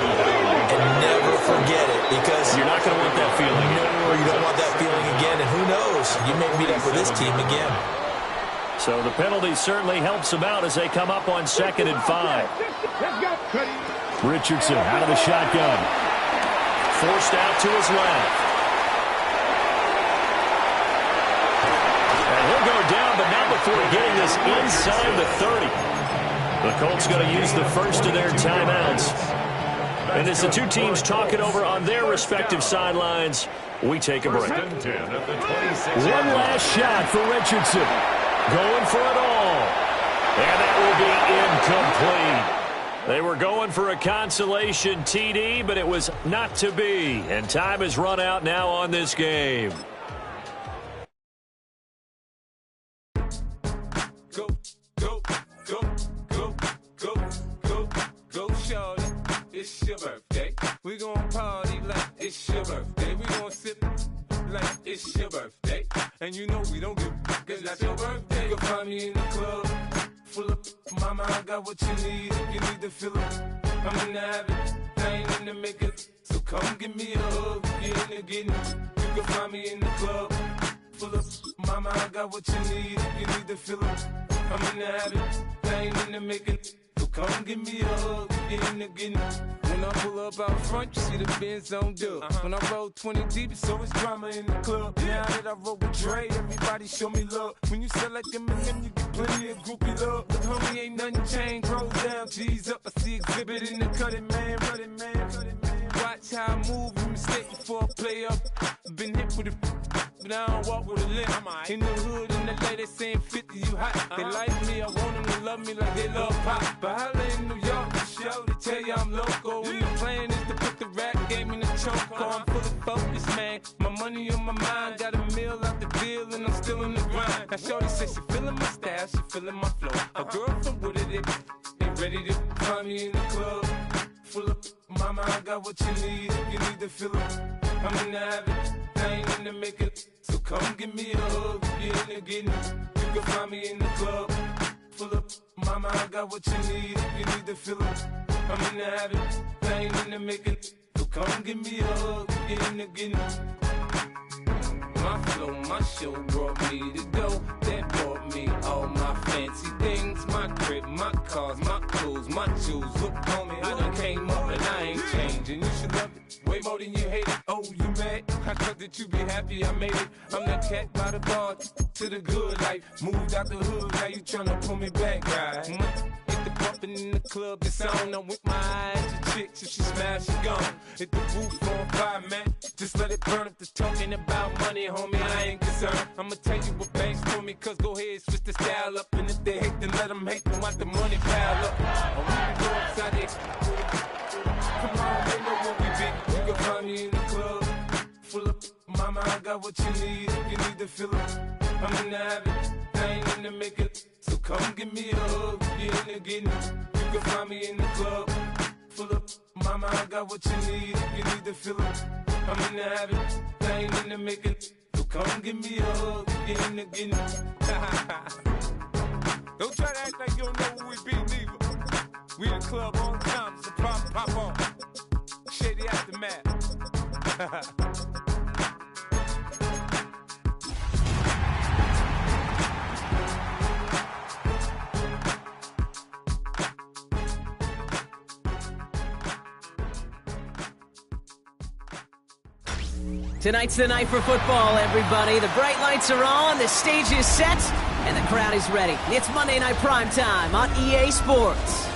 And never forget it, because you're not going to want that feeling again. No, you don't want that feeling again. And who knows? You may meet up with this team again. So the penalty certainly helps them out as they come up on 2nd and 5. Richardson out of the shotgun. Forced out to his left. And he'll go down, but not before getting this inside the 30. The Colts going to use the first of their timeouts. And as the 2 teams talk it over on their respective sidelines, we take a break. One last shot for Richardson. Going for it all. And that will be incomplete. They were going for a consolation TD, but it was not to be. And time has run out now on this game. Go, go, go, go, go, go, go, shorty. It's your birthday. We gon' party like it's your birthday. We gon' sip like it's your birthday. And you know we don't give cause that's your birthday. You'll find me in the club, full of mama, I got what you need. If you need to fill it, I'm in the habit, I ain't in the making. So come give me a hug, you're in the getting. You can find me in the club, full of mama, I got what you need. If you need to fill it, I'm in the habit, I ain't in the making. come give me a hug, again. When I pull up out front, you see the Benz on dub. When I roll 20 deep, it's always drama in the club. Now that I roll with Dre, everybody show me love. When you sell like Eminem, you get plenty of groupie love. But homie, ain't nothing changed. Roll down, G's up. I see exhibit in the cutting, man. Running, man. Watch how I move, you mistake before I play up. Been hit with a but I don't walk with a limp. In the hood, in the LA, they saying 50, you hot. They like me, I want them to love me like they love pop. But holla in New York, the show, they tell you I'm local. And the plan is to put the rap game in the choke. I'm full of focus, man. My money on my mind, got a meal out the deal, and I'm still in the grind. Now shorty says she feeling my style, she feeling my flow. A girl from Wooded, they ready to find me in the club. Full up, mama, I got what you need. If you need to fill up, I'm in the habit. I ain't in the make it. So come give me a hug. You're in the getting. You can find me in the club. Full up, mama, I got what you need. If you need to fill up, I'm in the habit. I ain't in the make it. So come give me a hug. You're in the getting. My flow, my show brought me to go. That brought me all my fancy things. My crib, my cars, my clothes, my shoes. Look, homie, I done came up and I ain't changing. You should love it way more than you hate it. Oh, you mad? I thought that you be happy I made it. I'm that cat by the bar to the good life. Moved out the hood, now you tryna pull me back, right? Hit the bumpin' in the club, it's on. I'm with my eyes to chicks, if she smash, she gone. Hit the roof on fire, man. Just let it burn. If the talking about money, homie, I ain't concerned. I'ma tell you what banks told me, cause go ahead, switch the style up. And if they hate, then let them hate, then watch the money pile up. Or we can go upside the come on, they know what we be. You can find me in the club. Full up, mama, I got what you need. If you need to fill up, I'm in the habit. I ain't in the make it. So come give me a hug. You're in the getting. You can find me in the club. Full up, mama, I got what you need. If you need to fill up, I'm in the habit. I ain't in the make it. So come give me a hug. You're in the getting. Don't try to act like you don't know who we be, neither. We in the club all the time. It's a problem, pop on. Shady Aftermath. Tonight's the night for football, everybody. The bright lights are on, the stage is set, and the crowd is ready. It's Monday Night Primetime on EA Sports.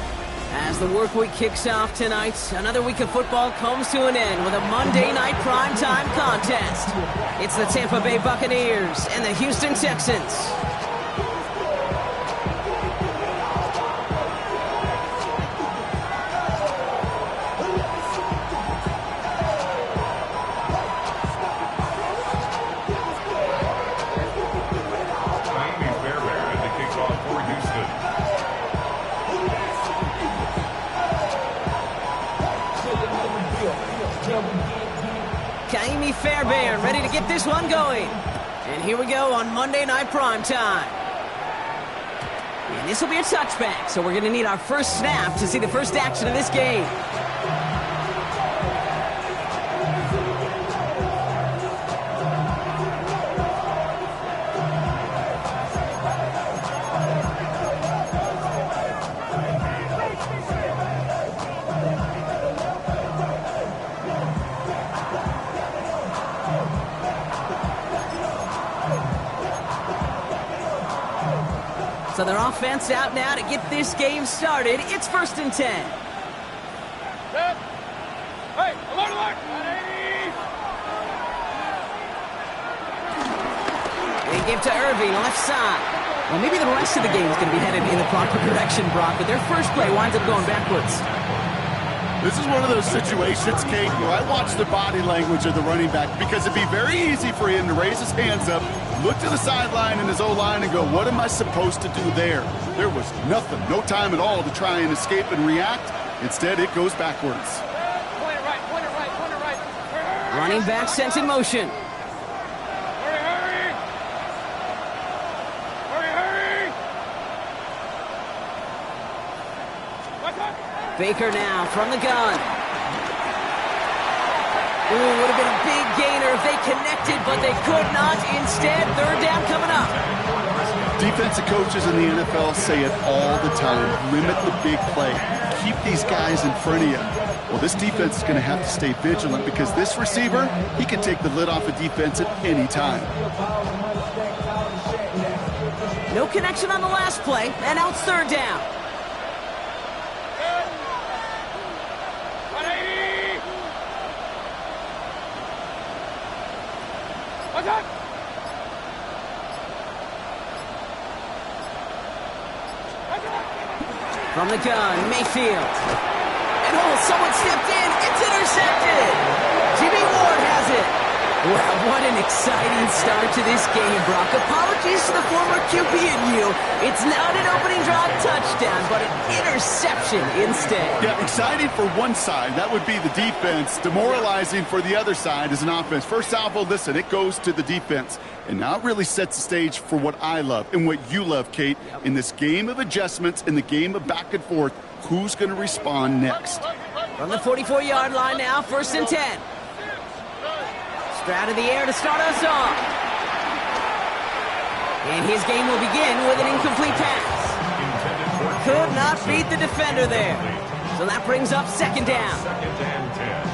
As the work week kicks off tonight, another week of football comes to an end with a Monday Night Primetime contest. It's the Tampa Bay Buccaneers and the Houston Texans. Kaimi Fairbairn ready to get this one going. And here we go on Monday Night Primetime. And this will be a touchback, so we're going to need our first snap to see the first action of this game. So their offense out now to get this game started. It's 1st and 10. Hey, alert! They give to Irving, left side. Well, maybe the rest of the game is going to be headed in the proper direction, Brock, but their first play winds up going backwards. This is one of those situations, Kate, where I watch the body language of the running back because it'd be very easy for him to raise his hands up, look to the sideline in his O-line and go, what am I supposed to do there? There was nothing, no time at all to try and escape and react. Instead, it goes backwards. Point it right. Running back sent in motion. Hurry! Baker now from the gun. Ooh, would have been a big gainer if they connected, but they could not. Instead, 3rd down coming up. Defensive coaches in the NFL say it all the time. Limit the big play. Keep these guys in front of you. Well, this defense is going to have to stay vigilant because this receiver, he can take the lid off a defense at any time. No connection on the last play, and now it's third down. From the gun, Mayfield. And someone stepped in. It's intercepted. Jimmy Ward has it. Wow, what an exciting start to this game, Brock. Apologies to the former QB in you. It's not an opening drive touchdown, but an interception instead. Yeah, exciting for one side. That would be the defense. Demoralizing for the other side as an offense. First salvo, listen, it goes to the defense. And now it really sets the stage for what I love and what you love, Kate. In this game of adjustments, in the game of back and forth, who's going to respond next? From the 44-yard line now, 1st and 10. Stroud in the air to start us off. And his game will begin with an incomplete pass. Could not beat the defender there. So that brings up 2nd down.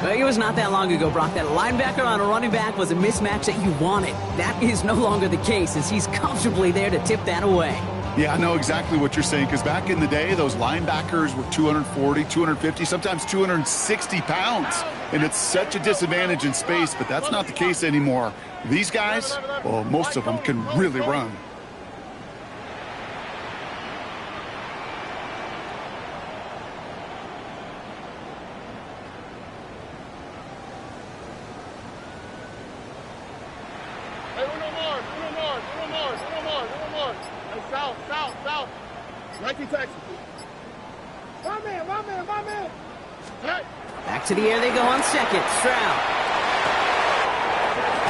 Well, it was not that long ago, Brock, that a linebacker on a running back was a mismatch that you wanted. That is no longer the case as he's comfortably there to tip that away. Yeah, I know exactly what you're saying because back in the day, those linebackers were 240, 250, sometimes 260 pounds. And it's such a disadvantage in space, but that's not the case anymore. These guys, well, most of them can really run. Back to the air they go on 2nd. Stroud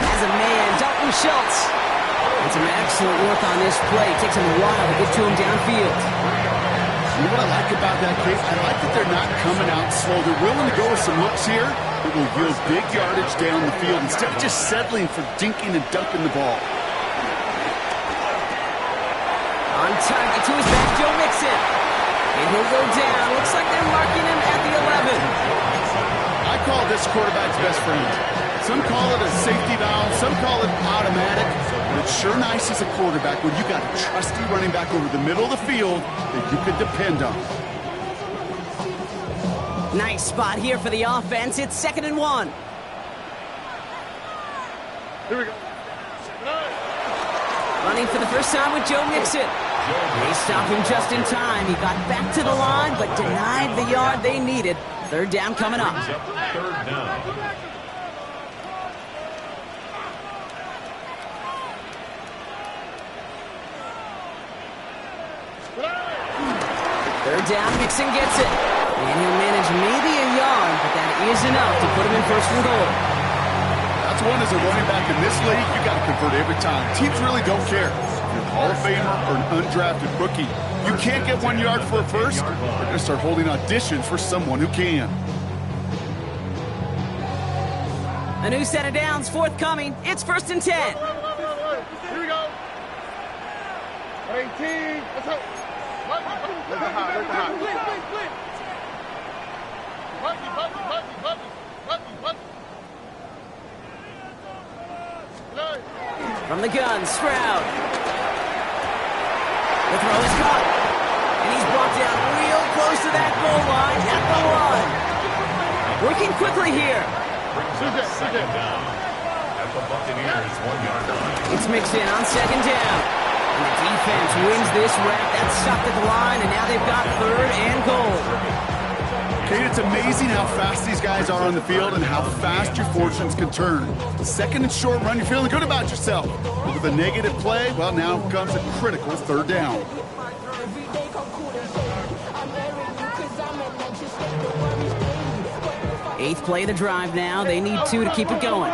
has a man, Dalton Schultz. And some excellent work on this play. Takes him a while to get to him downfield. You know what I like about that, Kate? I like that they're not coming out slow. They're willing to go with some looks here that will yield big yardage down the field instead of just settling for dinking and dunking the ball. On target to his back, Joe Mixon. And he'll go down. Looks like they're marking him at the 11. I call this quarterback's best friend. Some call it a safety valve, some call it automatic, but it's sure nice as a quarterback when you got a trusty running back over the middle of the field that you could depend on. Nice spot here for the offense. It's 2nd and 1. Here we go. Running for the first time with Joe Mixon. They stopped him just in time. He got back to the line, but denied the yard they needed. 3rd down coming up. 3rd down. Third down, Mixon gets it. And he'll manage maybe a yard, but that is enough to put him in 1st and goal. That's one as a running back in this league, you got to convert every time. Teams really don't care. If you're a Hall of Famer or an undrafted rookie, you can't get 1 yard for a first, they're going to start holding auditions for someone who can. A new set of downs forthcoming. It's 1st and 10. Here we go. 18. Let's go. Let's From the gun, Stroud. The throw is caught. And he's brought down real close to that goal line at the 1. Working quickly here. Brings up 2nd down. At the Buccaneers 1 yard line. It's mixed in on 2nd down. And the defense wins this rep. That's stopped at the line, and now they've got 3rd and goal. Kate, it's amazing how fast these guys are on the field and how fast your fortunes can turn. The 2nd and short run, you're feeling good about yourself. But with a negative play, well, now comes a critical 3rd down. Eighth play of the drive now. They need 2 to keep it going.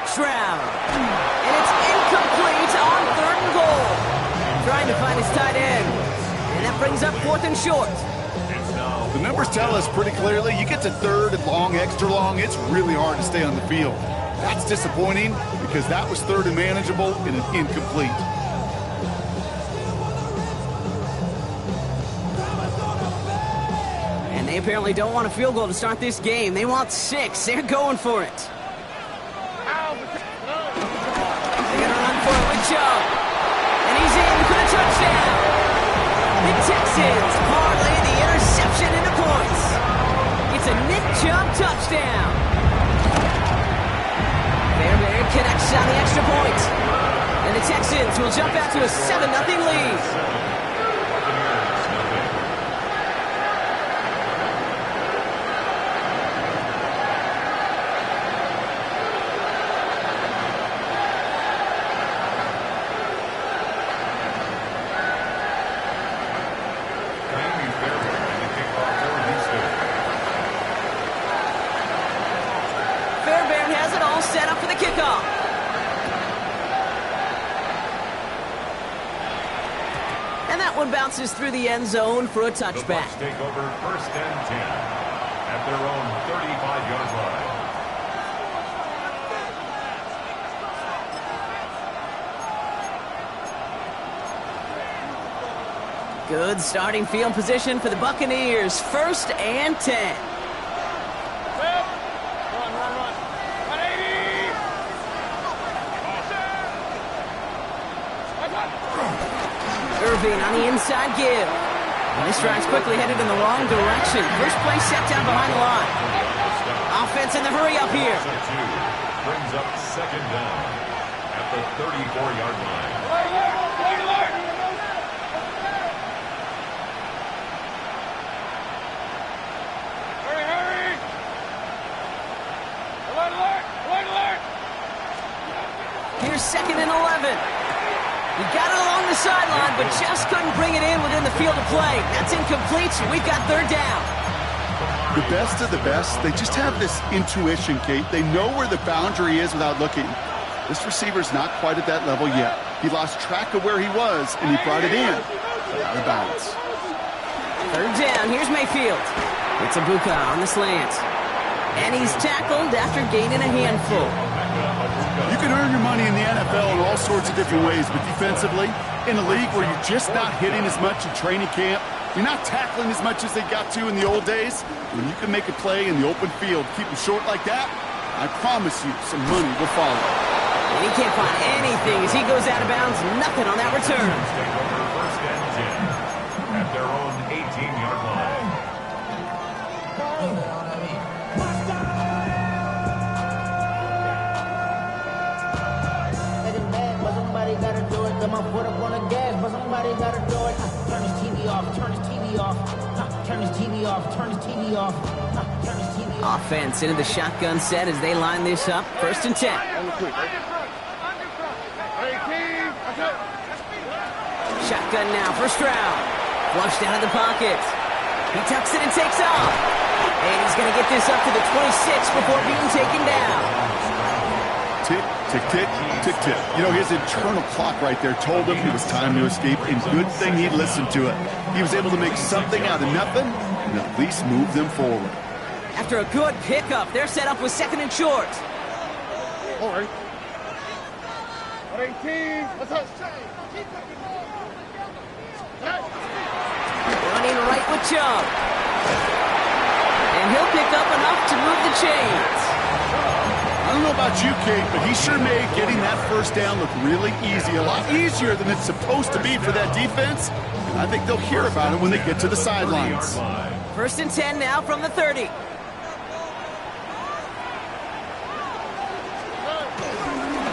Stroud. And it's incomplete on 3rd and goal. Trying to find his tight end. And that brings up 4th and short. The numbers tell us pretty clearly, you get to 3rd and long, extra long, it's really hard to stay on the field. That's disappointing because that was third and manageable and an incomplete. And they apparently don't want a field goal to start this game. They want 6. They're going for it. They're going to run for it with Chubb. And he's in for the touchdown. The Texans parlay the interception into points. It's a Nick Chubb touchdown. Fairbairn connects on the extra point. And the Texans will jump out to a 7-0 lead. Bounces through the end zone for a touchback. The Bucs take over 1st and 10 at their own 35-yard line. Good starting field position for the Buccaneers. 1st and 10. Irving on the inside give. And this drive's quickly headed in the wrong direction. First play set down behind the line. Offense in the hurry up here. Brings up 2nd down at the 34-yard line. Hurry! Alert! Here's 2nd and 11. He got it along the sideline, but just couldn't bring it in within the field of play. That's incomplete, so we've got 3rd down. The best of the best, they just have this intuition, Kate. They know where the boundary is without looking. This receiver's not quite at that level yet. He lost track of where he was, and he brought it in, but out of bounds. 3rd down, here's Mayfield. It's Ibuka on the slant. And he's tackled after gaining a handful. You can earn your money in the NFL in all sorts of different ways, but defensively, in a league where you're just not hitting as much in training camp, you're not tackling as much as they got to in the old days, when you can make a play in the open field, keep them short like that, I promise you some money will follow. And he can't find anything as he goes out of bounds. Nothing on that return. Take over 1st and 10 at their own 18-yard line. Gotta do it, got my foot up on the gas, but somebody gotta do it. Turn his TV off, turn his TV off, turn his TV off, turn his TV off, turn his TV off. Offense into the shotgun set as they line this up. 1st and 10. Shotgun now for Stroud. Flushed out of the pocket. He tucks it and takes off. And he's going to get this up to the 26 before being taken down. Tick, tick, tick, tick, tick. You know, his internal clock right there told him it was time to escape, and good thing he listened to it. He was able to make something out of nothing and at least move them forward. After a good pickup, they're set up with 2nd and short. All right. 18. Let's go. Running right with Chubb. And he'll pick up enough to move the chains. I don't know about you, Kate, but he sure made getting that 1st down look really easy. A lot easier than it's supposed to be for that defense. And I think they'll hear about it when they get to the sidelines. 1st and 10 now from the 30.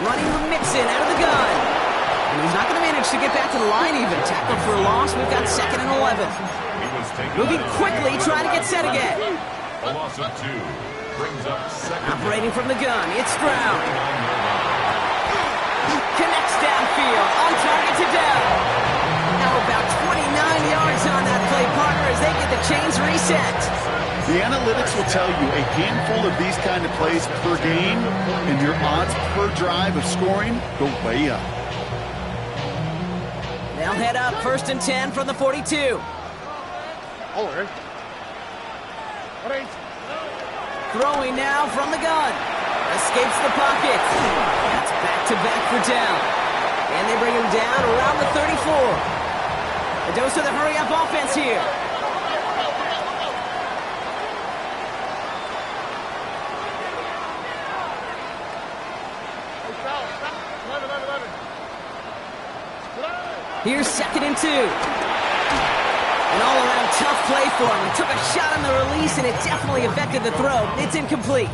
Running with Mixon out of the gun. And he's not going to manage to get back to the line even. Tackled for a loss. We've got 2nd and 11. Moving quickly, trying to get set again. A loss of 2. Brings up 2nd. Operating from the gun, it's Stroud. Connects downfield, on target to Dell. Now about 29 yards on that play, partner, as they get the chains reset. The analytics will tell you a handful of these kind of plays per game, and your odds per drive of scoring go way up. They'll head up 1st and 10 from the 42. Throwing now from the gun. Escapes the pocket. That's back-to-back for down. And they bring him down around the 34. A dose of the hurry-up offense here. Here's 2nd and 2. An all-around tough play for him. He took a shot on the release, and it definitely affected the throw. It's incomplete.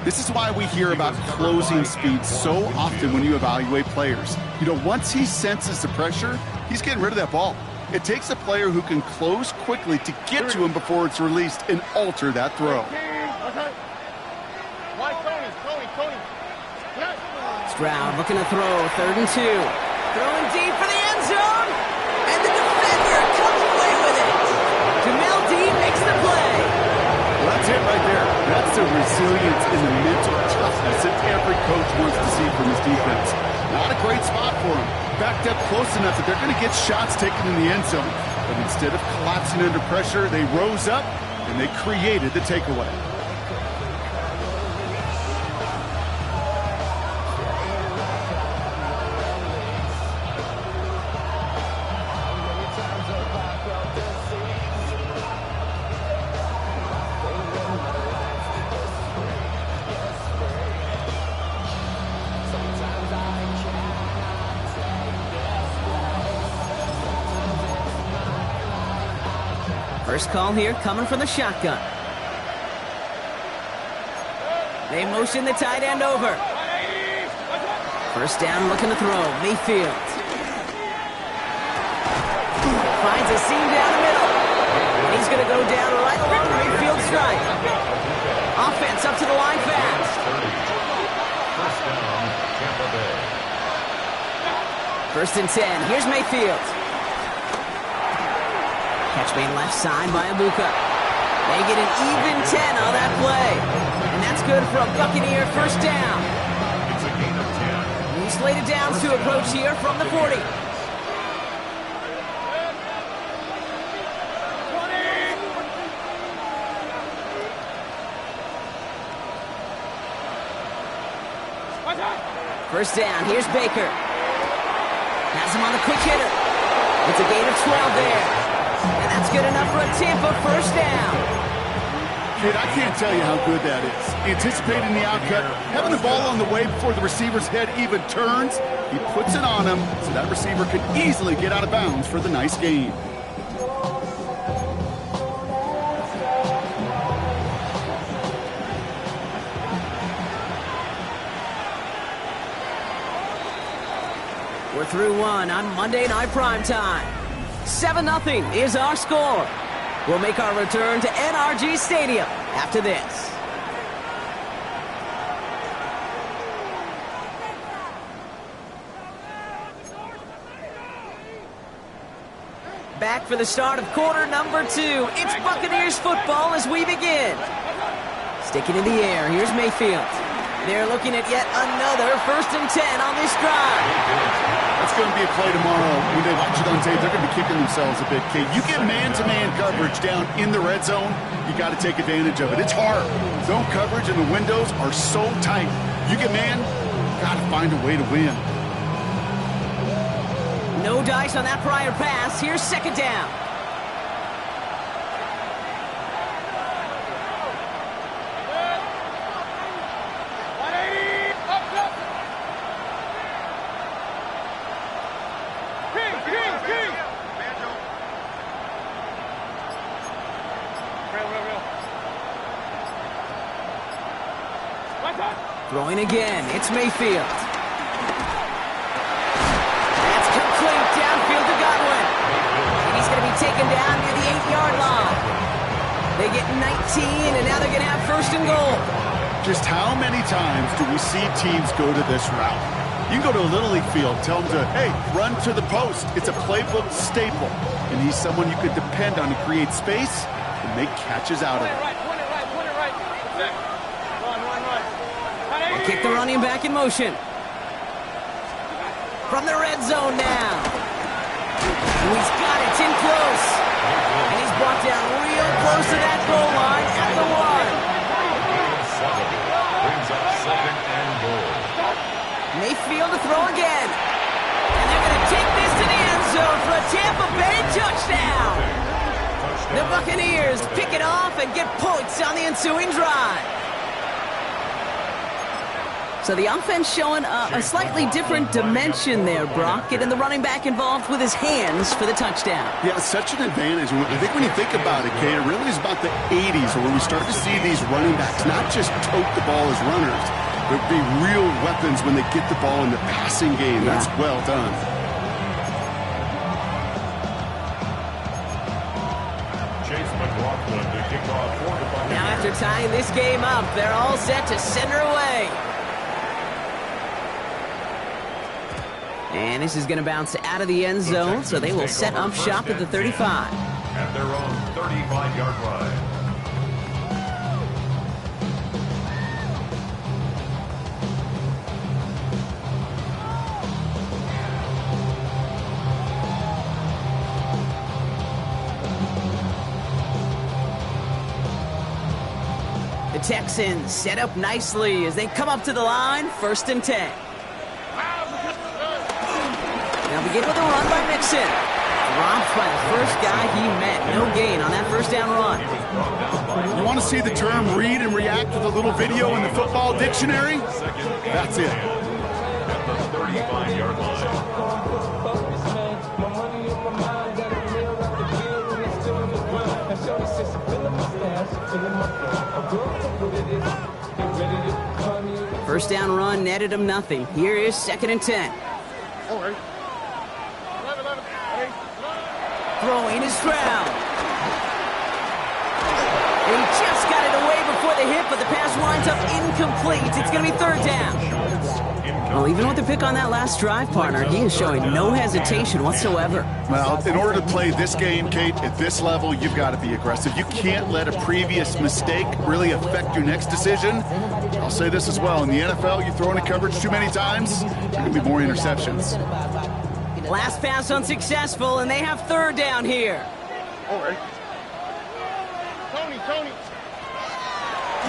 This is why we hear about closing speed so often when you evaluate players. You know, once he senses the pressure, he's getting rid of that ball. It takes a player who can close quickly to get to him before it's released and alter that throw. Stroud looking to throw. 3rd and 2. Throwing deep for the end zone. And the defender comes away with it. Jamel Dean makes the play. Well, that's it right there. That's the resilience and the mental toughness that every coach wants to see from his defense. Not a great spot for him. Backed up close enough that they're going to get shots taken in the end zone. But instead of collapsing under pressure, they rose up and they created the takeaway. First call here coming from the shotgun. They motion the tight end over. First down looking to throw. Mayfield. Finds a seam down the middle. He's going to go down right along the Mayfield strike. Offense up to the line fast. First and 10. Here's Mayfield. Catch made left side by Abuka. They get an even 10 on that play. And that's good for a Buccaneer first down. It's a gain of 10. He slated downs to approach here from the 40. First down, here's Baker. Has him on the quick hitter. It's a gain of 12 there. And that's good enough for a Tampa first down. Kid, I can't tell you how good that is. Anticipating the outcut, having the ball on the way before the receiver's head even turns, he puts it on him so that receiver could easily get out of bounds for the nice gain. We're through one on Monday Night Primetime. 7-0 is our score. We'll make our return to NRG Stadium after this. Back for the start of quarter number 2. It's Buccaneers football as we begin. Sticking in the air, here's Mayfield. They're looking at yet another 1st and 10 on this drive. That's going to be a play tomorrow. When they watch it on tape, they're going to be kicking themselves a bit, Kate. You get man-to-man coverage down in the red zone, you got to take advantage of it. It's hard. Zone coverage and the windows are so tight. You get man, got to find a way to win. No dice on that prior pass. Here's 2nd down. Throwing again, it's Mayfield. That's complete, downfield to Godwin. And he's going to be taken down near the 8-yard line. They get 19, and now they're going to have 1st and goal. Just how many times do we see teams go to this route? You can go to a Little League field, tell them to, hey, run to the post. It's a playbook staple. And he's someone you could depend on to create space and make catches out of it. Kick the running back in motion. From the red zone now. He's got it. It's in close. And he's brought down real close to that goal line at the 1. up second and goal. Mayfield to throw again. And they're going to take this to the end zone for a Tampa Bay touchdown. The Buccaneers pick it off and get points on the ensuing drive. So the offense showing a slightly different dimension there, Brock, getting the running back involved with his hands for the touchdown. Yeah, it's such an advantage. I think when you think about it, Kate, it really is about the 80s, or when we start to see these running backs not just tote the ball as runners, but be real weapons when they get the ball in the passing game. That's well done. Now after tying this game up, they're all set to send her away. And this is going to bounce out of the end zone, so they will set up shop at the 35. At their own 35-yard line. The Texans set up nicely as they come up to the line, 1st and 10. They'll begin with a run by Mixon. Dropped by the first guy he met. No gain on that first down run. You want to see the term read and react with a little video in the football dictionary? That's it. At the 35-yard line. First down run netted him nothing. Here is 2nd and 10. Throwing is Stroud. And he just got it away before the hit, but the pass winds up incomplete. It's going to be 3rd down. Well, even with the pick on that last drive, partner, he is showing no hesitation whatsoever. Well, in order to play this game, Kate, at this level, you've got to be aggressive. You can't let a previous mistake really affect your next decision. I'll say this as well. In the NFL, you throw into coverage too many times, there are going to be more interceptions. Last pass unsuccessful, and they have 3rd down here. All right. Tony.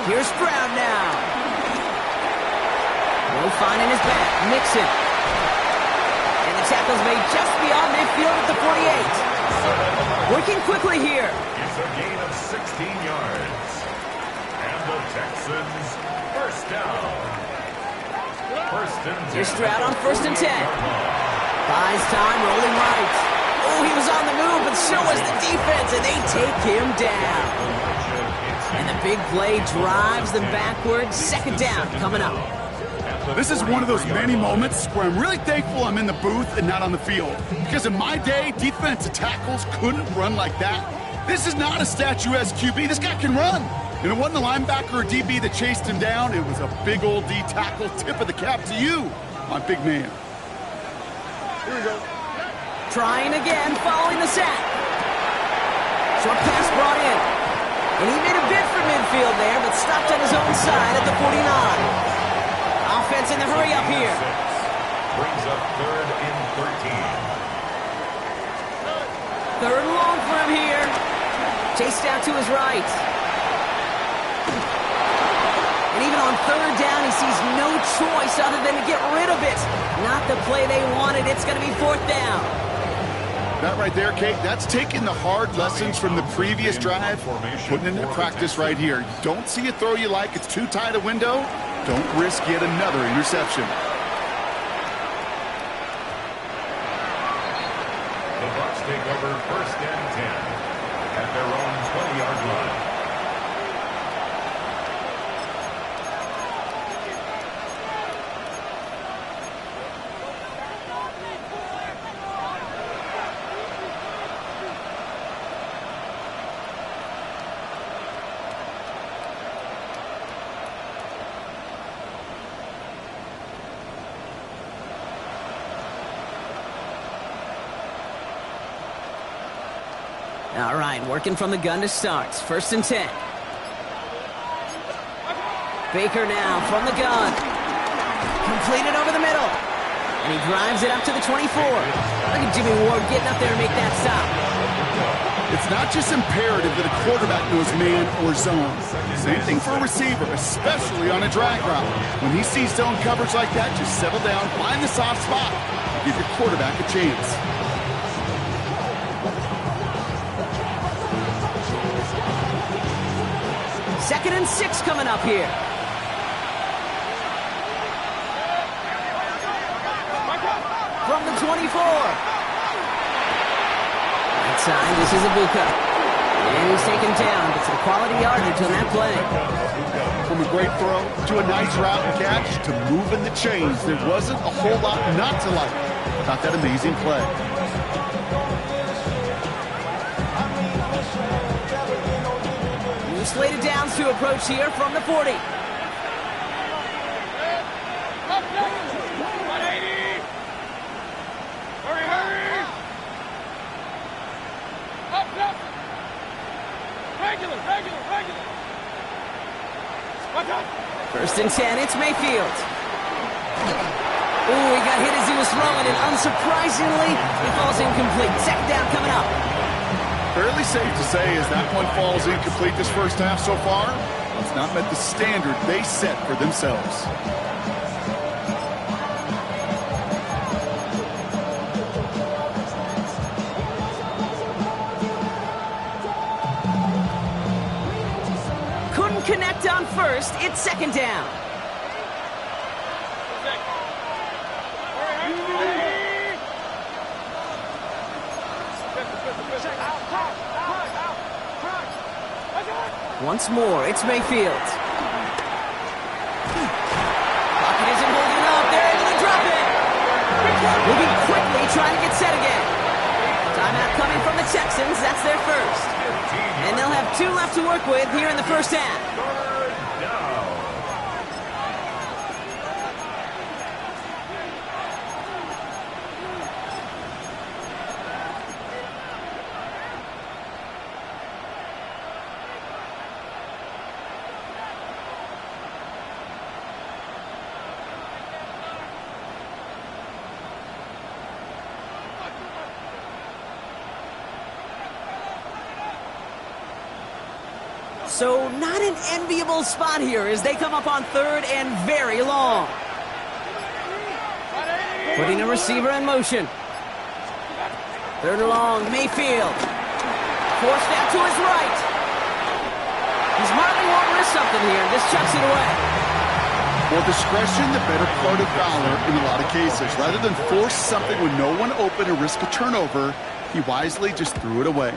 Here's Stroud now. No finding his back. Mixon. And the tackle's made just beyond midfield at the 48. Working quickly here. It's a gain of 16 yards. And the Texans, 1st down. 1st and 10. Here's Stroud on 1st and 10. Buys time, rolling right. Oh, he was on the move, but so was the defense, and they take him down. And the big play drives them backwards. 2nd down coming up. This is one of those many moments where I'm really thankful I'm in the booth and not on the field. Because in my day, defensive tackles couldn't run like that. This is not a statuesque QB. This guy can run. And it wasn't a linebacker or DB that chased him down. It was a big old D tackle. Tip of the cap to you, my big man. Here we go. Trying again, following the sack. Short pass brought in. And he made a bid for midfield there, but stopped on his own side at the 49. Offense in the hurry up here. Brings up 3rd and 13. 3rd and long for him here. Chased out to his right. And even on 3rd down, he sees no choice other than to get rid of it. Not the play they wanted. It's going to be 4th down. That right there, Kate, that's taking the hard lessons from the previous drive, putting into practice right here. You don't see a throw you like. It's too tight a window. Don't risk yet another interception. The Bucs take over 1st and 10 at their own 20-yard line. All right, working from the gun to start. 1st and 10. Baker now from the gun. Completed over the middle. And he drives it up to the 24. Look at Jimmy Ward getting up there and make that stop. It's not just imperative that a quarterback knows man or zone. Same thing for a receiver, especially on a drag route. When he sees zone coverage like that, just settle down, find the soft spot, give your quarterback a chance. Second and 6 coming up here. From the 24. That time, this is Ibuka. And he's taken down. It's a quality yardage on that play. From a great throw to a nice route and catch to moving the chains, there wasn't a whole lot not to like about that amazing play. New slated downs to approach here from the 40. First and 10, it's Mayfield. Ooh, he got hit as he was throwing, and unsurprisingly, he falls incomplete. Second down coming up. Fairly safe to say as that one falls incomplete this first half so far, it's not met the standard they set for themselves. Connect on first, it's second down. Once more, it's Mayfield. Pocket isn't holding up, they're able to drop it. Moving quickly, trying to get set again. Timeout coming from the Texans, that's their first. And they'll have 2 left to work with here in the first half. So not an enviable spot here as they come up on third and very long. Putting a receiver in motion. Third and long, Mayfield. Forced out to his right. He's marking won't risk something here. Just chucks it away. Well, discretion, the better part of valor in a lot of cases. Rather than force something with no one open and risk a turnover, he wisely just threw it away.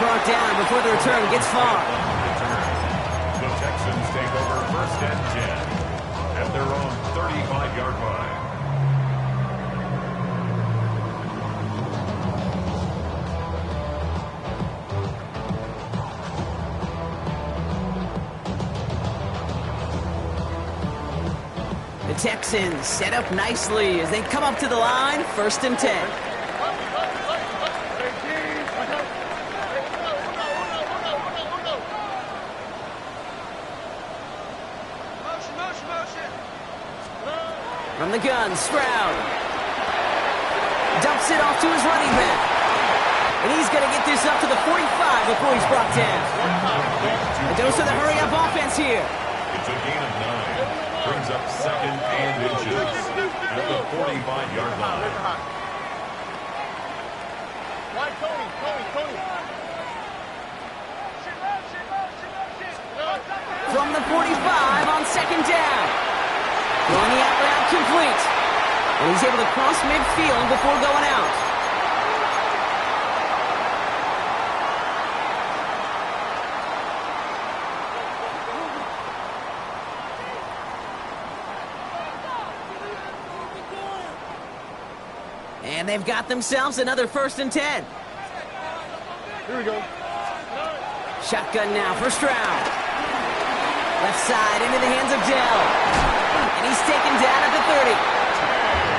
Brought down before the return gets far. The Texans take over first and 10 at their own 35-yard line. The Texans set up nicely as they come up to the line, first and 10. From the gun, Stroud. Dumps it off to his running back. And he's going to get this up to the 45 before he's brought down. A dose of the hurry-up offense here. It's a gain of 9. Brings up second and inches at the 45-yard line. From the 45 on second down. Throwing the out route complete. And he's able to cross midfield before going out. And they've got themselves another first and 10. Here we go. Shotgun now for Stroud. Left side into the hands of Dell. And he's taken down at the 30.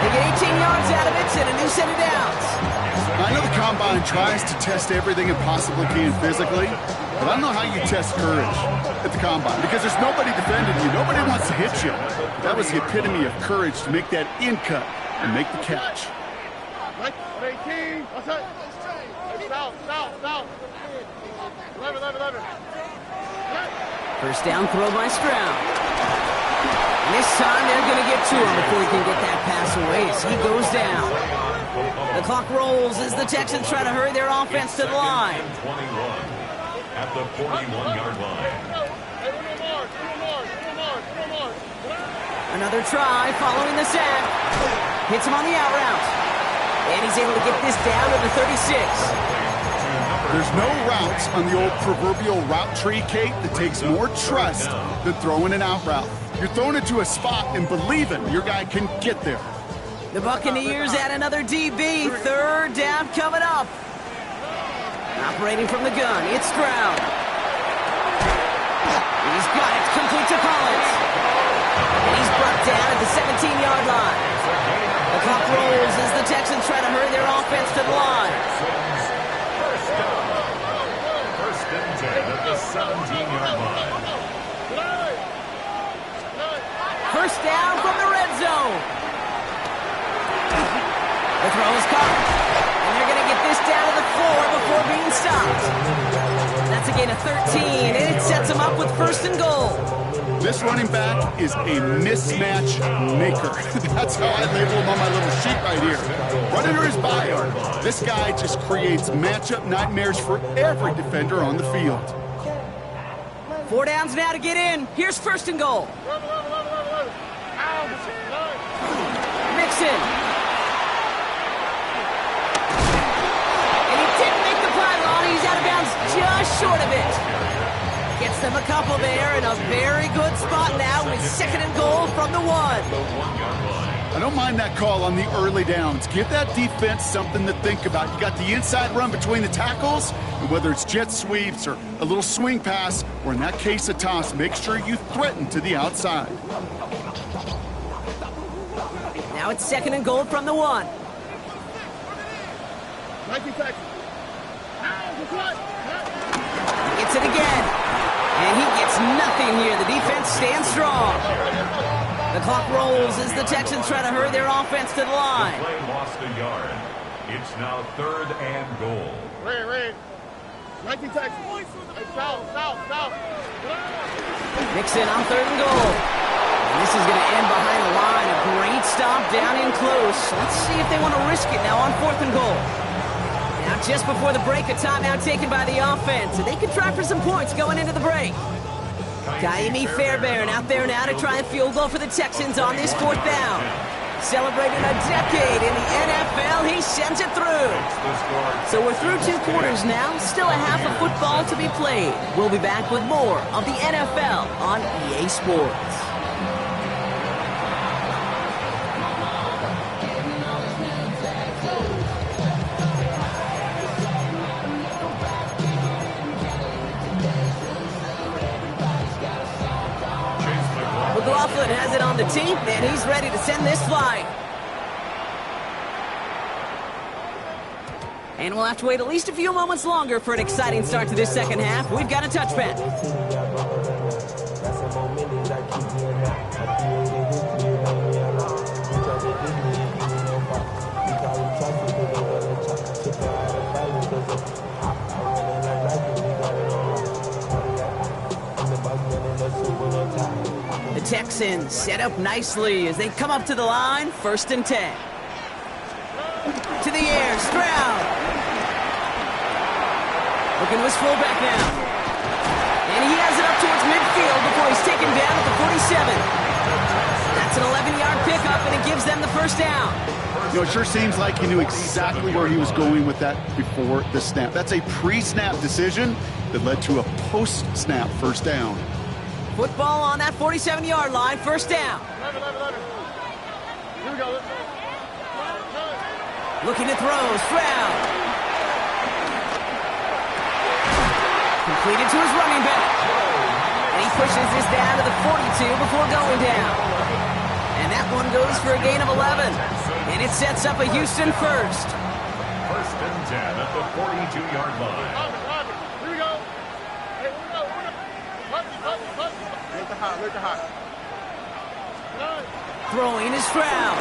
They get 18 yards out of it and a new set of downs. I know the Combine tries to test everything it possibly can physically, But I don't know how you test courage at the combine because there's nobody defending you. Nobody wants to hit you. That was the epitome of courage to make that in cut and make the catch. 18. What's that? South. 11. First down throw by Stroud. And this time they're going to get to him before he can get that pass away as he goes down. The clock rolls as the Texans try to hurry their offense to the line. 21 at the 41-yard line. Another try following the sack. Hits him on the out route. And he's able to get this down to the 36. There's no routes on the old proverbial route tree, Kate, that takes more trust than throwing an out route. You're throwing it to a spot and believing your guy can get there. The Buccaneers add another DB. Third down coming up. Operating from the gun, it's Stroud. He's got it, complete to Collins. And he's brought down at the 17-yard line. The clock rolls as the Texans try to hurry their offense to the line. First and 10 at the 17-yard line. First down from the red zone. The throw is caught. And they're going to get this down to the 4 before being stopped. That's a gain of 13, and it sets them up with first and goal. This running back is a mismatch maker. That's how I label him on my little sheet right here. Right under his bio, this guy just creates matchup nightmares for every defender on the field. 4 downs now to get in. Here's first and goal. Mixon. And he didn't make the pylon. He's out of bounds just short of it. Gets them a couple there in a very good spot now with second and goal from the 1. I don't mind that call on the early downs. Give that defense something to think about. You got the inside run between the tackles, and whether it's jet sweeps or a little swing pass, or in that case a toss, make sure you threaten to the outside. Now it's second and goal from the 1. He gets it again. And he gets nothing here. The defense stands strong. The clock rolls as the Texans try to hurry their offense to the line. Play lost a yard. It's now third and goal. Red. 19 Texans. South. Mixon on third and goal. And this is going to end behind the line. A great stop down in close. Let's see if they want to risk it now on fourth and goal. Now just before the break, a timeout taken by the offense. And they can try for some points going into the break. Kaimi Fairbairn out there now to try a field goal for the Texans on this fourth down. Celebrating a decade in the NFL, he sends it through. So we're through 2 quarters now, still a half of football to be played. We'll be back with more of the NFL on EA Sports. McLaughlin has it on the tee, and he's ready to send this flying. And we'll have to wait at least a few moments longer for an exciting start to this second half. We've got a touchback. The Texans set up nicely as they come up to the line, first and 10. To the air, Stroud. Looking to his fullback now. And he has it up towards midfield before he's taken down at the 47. That's an 11-yard pickup, and it gives them the first down. You know, it sure seems like he knew exactly where he was going with that before the snap. That's a pre-snap decision that led to a post-snap first down. Football on that 47-yard line, first down. Here we go. Looking to throw, Stroud. Completed to his running back. And he pushes this down to the 42 before going down. And that one goes for a gain of 11. And it sets up a Houston first. First and 10 at the 42-yard line. Here we go. Throwing is Stroud.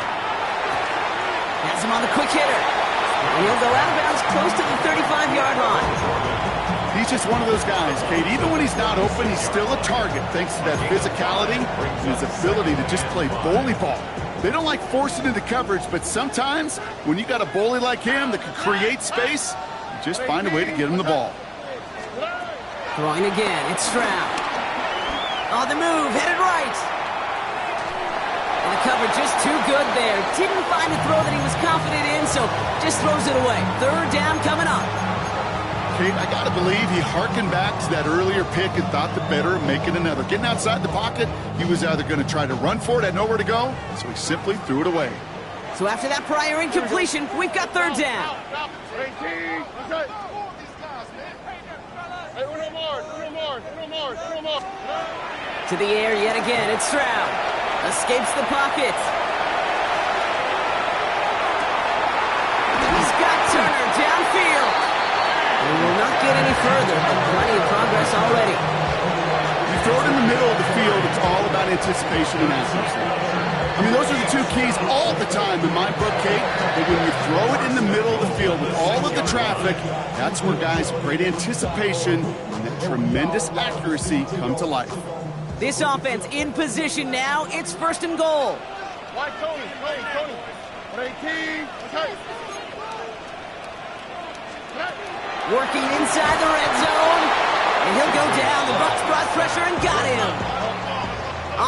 Has him on the quick hitter. And he'll go out of bounds close to the 35-yard line. He's just one of those guys, Kate. Even when he's not open, he's still a target thanks to that physicality and his ability to just play bully ball. They don't like forcing into coverage, but sometimes when you got a bully like him that can create space, you just find a way to get him the ball. Throwing again, it's Stroud. On the move, headed right. And the cover just too good there. Didn't find a throw that he was confident in, so just throws it away. Third down coming up. Kate, I got to believe he hearkened back to that earlier pick and thought the better of making another. Getting outside the pocket, he was either going to try to run for it, had nowhere to go, so he simply threw it away. So after that prior incompletion, we've got third down. To the air yet again, it's Stroud. Escapes the pocket. He's got Turner downfield. And will not get any further, but plenty of progress already. You throw it in the middle of the field, it's all about anticipation and accuracy. I mean, those are the two keys all the time in my book, Kate. But when you throw it in the middle of the field with all of the traffic, that's where guys with great anticipation and that tremendous accuracy come to life. This offense in position now. It's first and goal. Working inside the red zone. And he'll go down. The Bucs brought pressure and got him.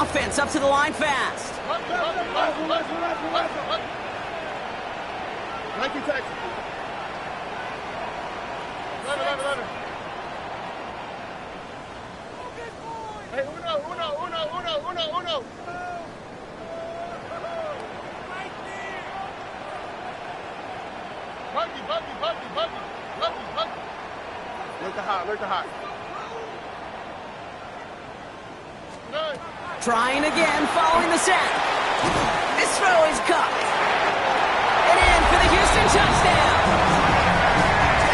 Offense up to the line fast. Trying again, following the sack. This throw is caught. And in for the Houston touchdown.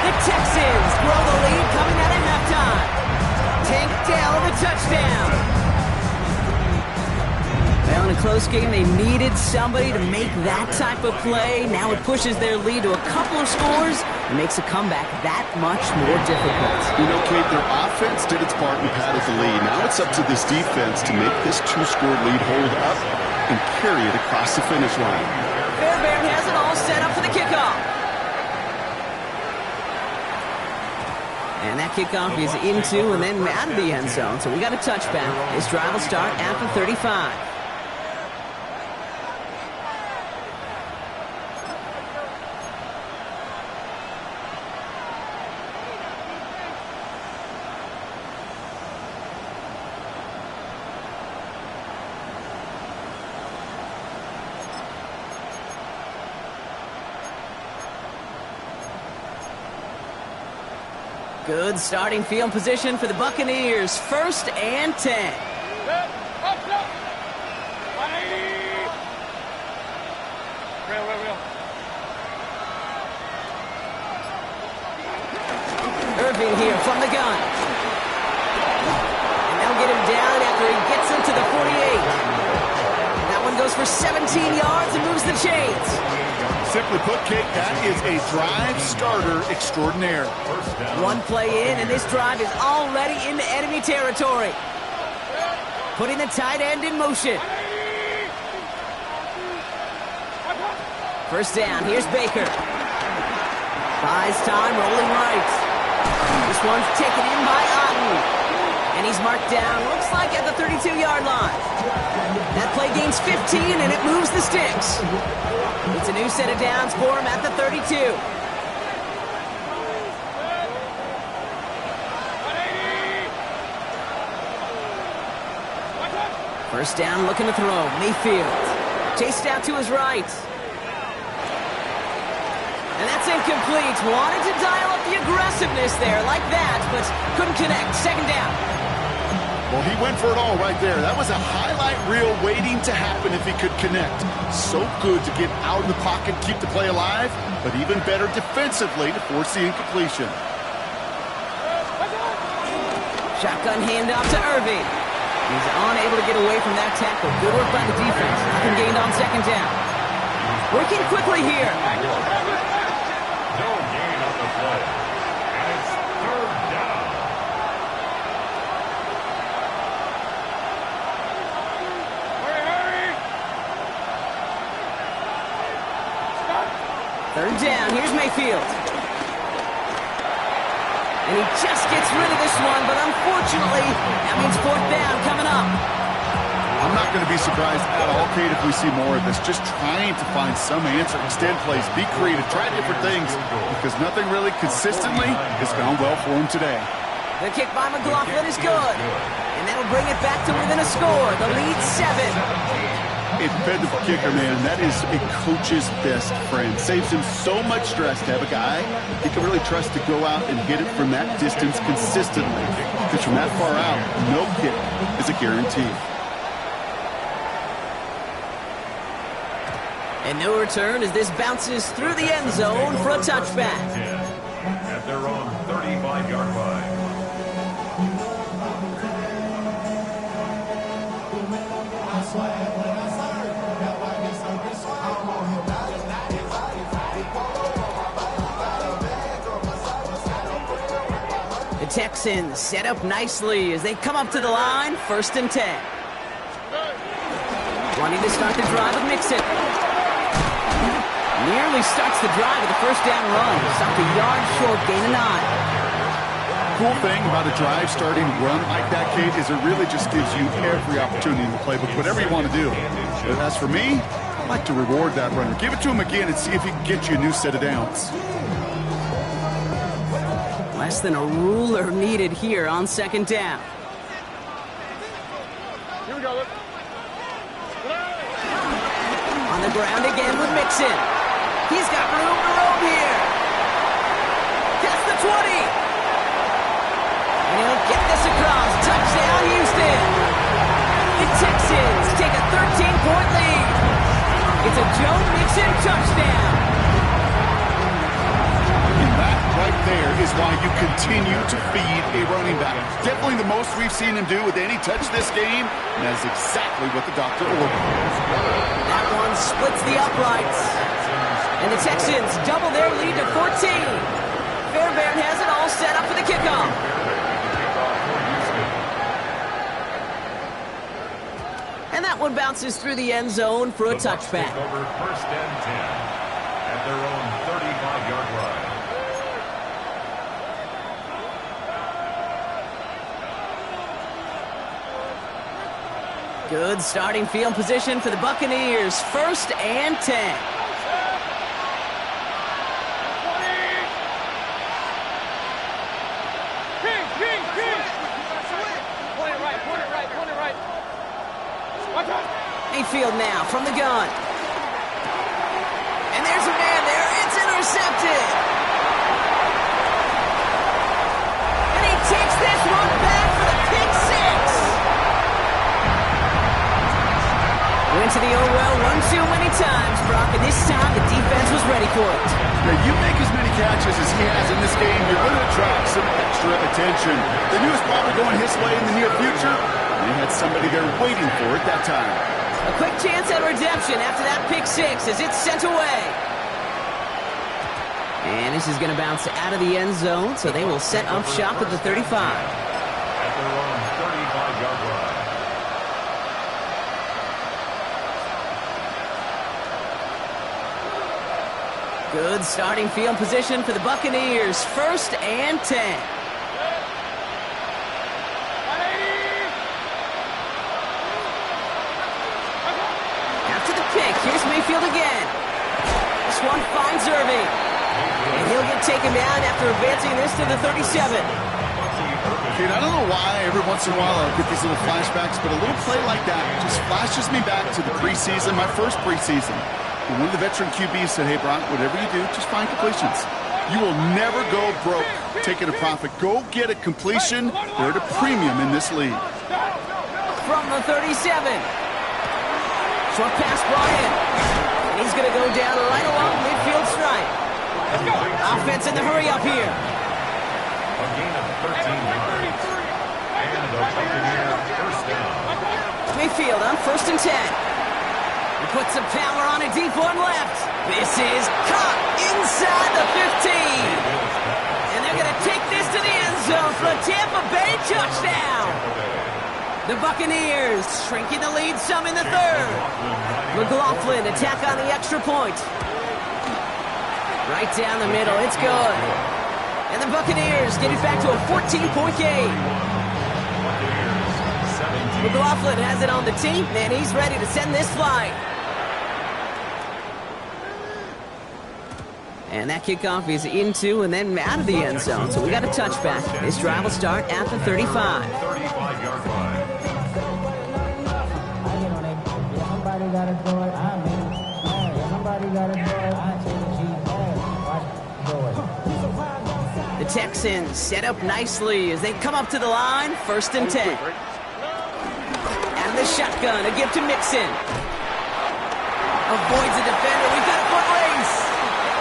The Texans grow the lead coming out of halftime. Tank Dell the touchdown. Well, in a close game, they needed somebody to make that type of play. Now it pushes their lead to a couple of scores and makes a comeback that much more difficult. You know, Kate, their offense did its part and padded the lead. Now it's up to this defense to make this two-score lead hold up and carry it across the finish line. Fairbairn has it all set up for the kickoff. And that kickoff is into and then out of the end zone. So we got a touchback. This drive will start at the 35. Good starting field position for the Buccaneers. First and 10. Irving here from the gun. And they'll get him down after he gets into the 48. That one goes for 17 yards and moves the chains. Simply put, Kate, that is a drive starter extraordinaire. One play in, and this drive is already into enemy territory. Putting the tight end in motion. First down, here's Baker. Buys time, rolling right. This one's taken in by Otten. And he's marked down, looks like at the 32-yard line. That play gains 15, and it moves the sticks. It's a new set of downs for him at the 32. First down, looking to throw. Mayfield. Chased out to his right. And that's incomplete. Wanted to dial up the aggressiveness there like that, but couldn't connect. Second down. Well, he went for it all right there. That was a highlight reel waiting to happen if he could connect. So good to get out in the pocket, keep the play alive, but even better defensively to force the incompletion. Shotgun handoff to Irving. He's unable to get away from that tackle. Good work by the defense. Nothing gained on second down. Working quickly here. No gain on the play. And it's third down. Third down. Here's Mayfield. And he just gets rid of this one, but unfortunately, that means fourth down coming up. I'm not going to be surprised at all, Kate, if we see more of this. Just trying to find some answer, extend plays, be creative, try different things, because nothing really consistently has gone well for him today. The kick by McLaughlin is good. And that'll bring it back to within a score. The lead 7. A dependable kicker, man, that is a coach's best friend. Saves him so much stress to have a guy he can really trust to go out and hit it from that distance consistently. Because from that far out, no kick is a guarantee. And no return as this bounces through the end zone for a touchback. At their own 35-yard line. The Texans set up nicely as they come up to the line, 1st and 10. Wanting to start the drive with Mixon. Nearly starts the drive with a first down run. Stopped a yard short, gain of 9. Cool thing about a drive starting run like that, Kate, is it really just gives you every opportunity in the playbook, whatever you want to do. But as for me, I like to reward that runner. Give it to him again and see if he can get you a new set of downs. Less than a ruler needed here on 2nd down. Here we go. On the ground again with Mixon. He's got room to roam here. That's the 20. And he'll get this across. Touchdown, Houston. The Texans take a 13-point lead. It's a Joe Mixon touchdown. And that right there is why you continue to feed a running back. Definitely the most we've seen him do with any touch this game, and that's exactly what the doctor ordered. That one splits the uprights. And the Texans double their lead to 14. Fairbairn has it all set up for the kickoff. And that one bounces through the end zone for a touchback. Over 1st and 10 at their own 35-yard line. Good starting field position for the Buccaneers. 1st and 10. Mayfield now from the gun. And there's a man there. It's intercepted. And he takes this one back for the pick 6. Went to the oh well one too many times, Brock, and this time the defense was ready for it. Now, you make as many catches as he has in this game, you're going to attract some extra attention. The news probably going his way in the near future. They had somebody there waiting for it that time. A quick chance at redemption after that pick 6 as it's sent away. And this is going to bounce out of the end zone, so they will set up shop at the 35. At their own 35-yard line. Good starting field position for the Buccaneers. 1st and 10. After the pick, here's Mayfield again. This one finds Irving. And he'll get taken down after advancing this to the 37. Kate, I don't know why every once in a while I'll get these little flashbacks, but a little play like that just flashes me back to the preseason, my first preseason. And one of the veteran QBs said, hey, Brock, whatever you do, just find completions. You will never go broke taking a profit. Go get a completion. They're at a premium in this league. From the 37. Short pass brought in. And he's going to go down right along midfield stripe. Offense in the hurry up here. A gain of 13 yards. And the Buccaneers first down. Mayfield on 1st and 10. He puts some power on a deep one left. This is caught inside the 15. And they're going to take this to the end zone for a Tampa Bay touchdown. The Buccaneers shrinking the lead some in the third. McLaughlin attack on the extra point. Right down the middle. It's good. And the Buccaneers get it back to a 14-point game. McLaughlin has it on the team, and he's ready to send this flight. And that kickoff is into and then out of the end zone, so we got a touchback. This drive will start at the 35. 35-yard line. Somebody gotta do it. I mean, somebody gotta do it. I say the cheese. The Texans set up nicely as they come up to the line. 1st and 10. Out of the shotgun, a give to Mixon. Avoids a defender. We've got a foot race.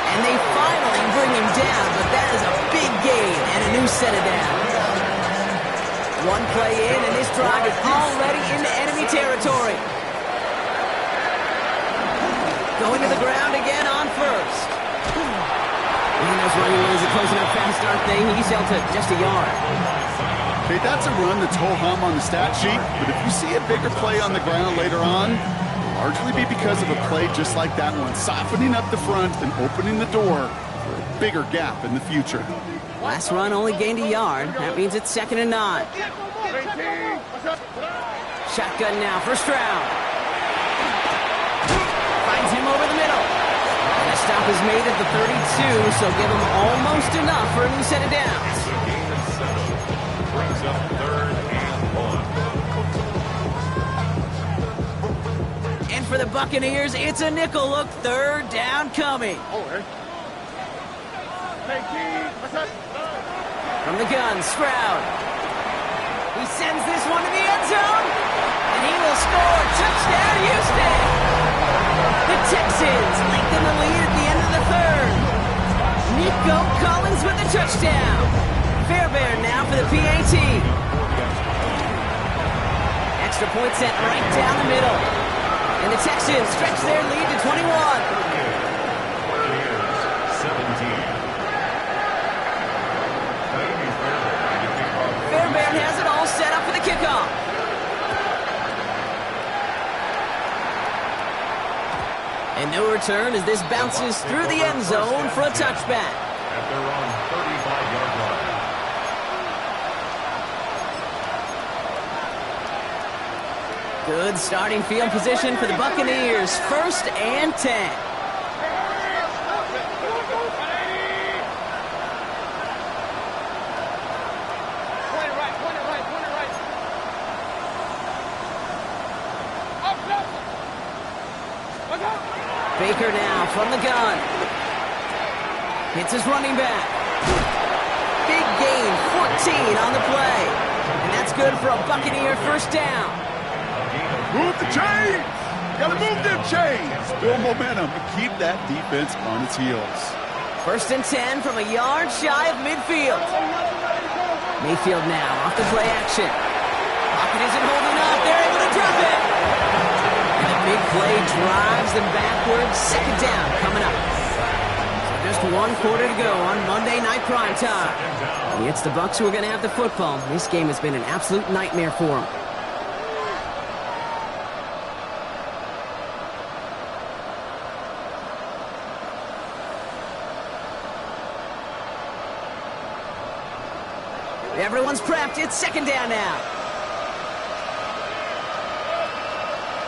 And they finally bring him down, but that is a big gain and a new set of downs. One play in, and this drive is already into enemy territory. Going to the ground again on 1st. And those running lanes are closing up fast, aren't they? He's held to just a yard. Okay, that's a run that's ho-hum on the stat sheet, but if you see a bigger play on the ground later on, it'll largely be because of a play just like that one, softening up the front and opening the door for a bigger gap in the future. Last run only gained a yard. That means it's 2nd and 9. Shotgun now, 1st round. Finds him over the middle. And a stop is made at the 32, so give him almost enough for a new set of downs. Brings up 3rd and 1. And for the Buccaneers, it's a nickel look. 3rd down coming. From the gun, Stroud. He sends this one to the end zone, and he will score. Touchdown, Houston! The Texans lengthen the lead at the end of the 3rd. Nico Collins with the touchdown. Fairbairn now for the PAT. Extra point set right down the middle. And the Texans stretch their lead to 21. Fairbairn has it all set up for the kickoff. And no return as this bounces through the end zone for a touchback. At their own 35-yard line. Good starting field position for the Buccaneers. 1st and 10. Baker now from the gun. Hits his running back. Big gain, 14 on the play. And that's good for a Buccaneer 1st down. Move the chains! Gotta move them chains! Build momentum and keep that defense on its heels. 1st and 10 from a yard shy of midfield. Mayfield now off the play action. Pocket isn't holding up. They're able to drop it. And a big play drives them backwards. 2nd down coming up. So just 1 quarter to go on Monday Night Primetime. And it's the Bucs who are going to have the football. This game has been an absolute nightmare for them. Everyone's prepped. It's 2nd down now.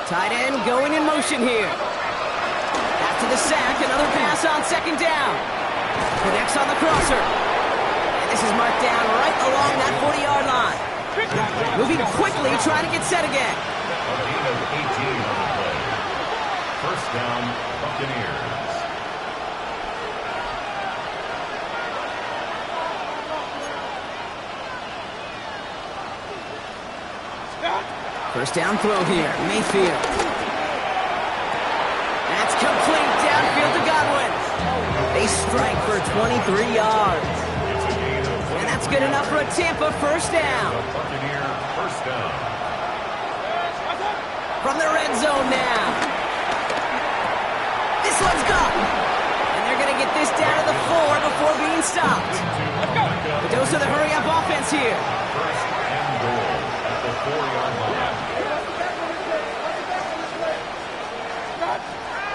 Tight end going in motion here. After the sack, another pass on 2nd down. Connects on the crosser. And this is marked down right along that 40-yard line. Moving quickly, trying to get set again. A gain of 18 on the play. 1st down, Buccaneers. First down throw here, Mayfield. That's complete downfield to Godwin. They strike for 23 yards. And that's good enough for a Tampa 1st down. Buccaneer 1st down. from the red zone now. This one's gone. And they're going to get this down to the 4 before being stopped. A dose of the hurry-up offense here. First and goal at the 4-yard line.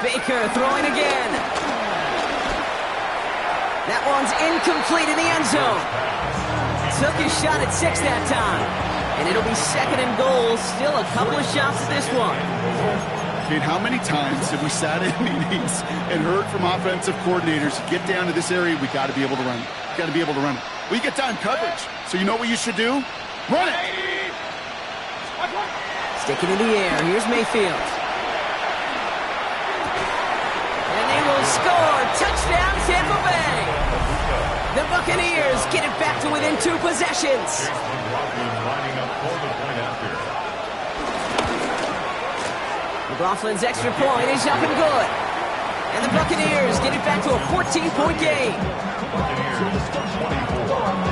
Baker throwing again. That one's incomplete in the end zone. Took his shot at 6 that time. And it'll be 2nd and goal. Still a couple of shots at this one. Kate, how many times have we sat in meetings and heard from offensive coordinators, get down to this area, we got to be able to run it. Got to be able to run it. We get time coverage. So you know what you should do? Run it! Sticking in the air. Here's Mayfield. And they will score. Touchdown, Tampa Bay. The Buccaneers get it back to within 2 possessions. McLaughlin's extra point is up and good. And the Buccaneers get it back to a 14-point game.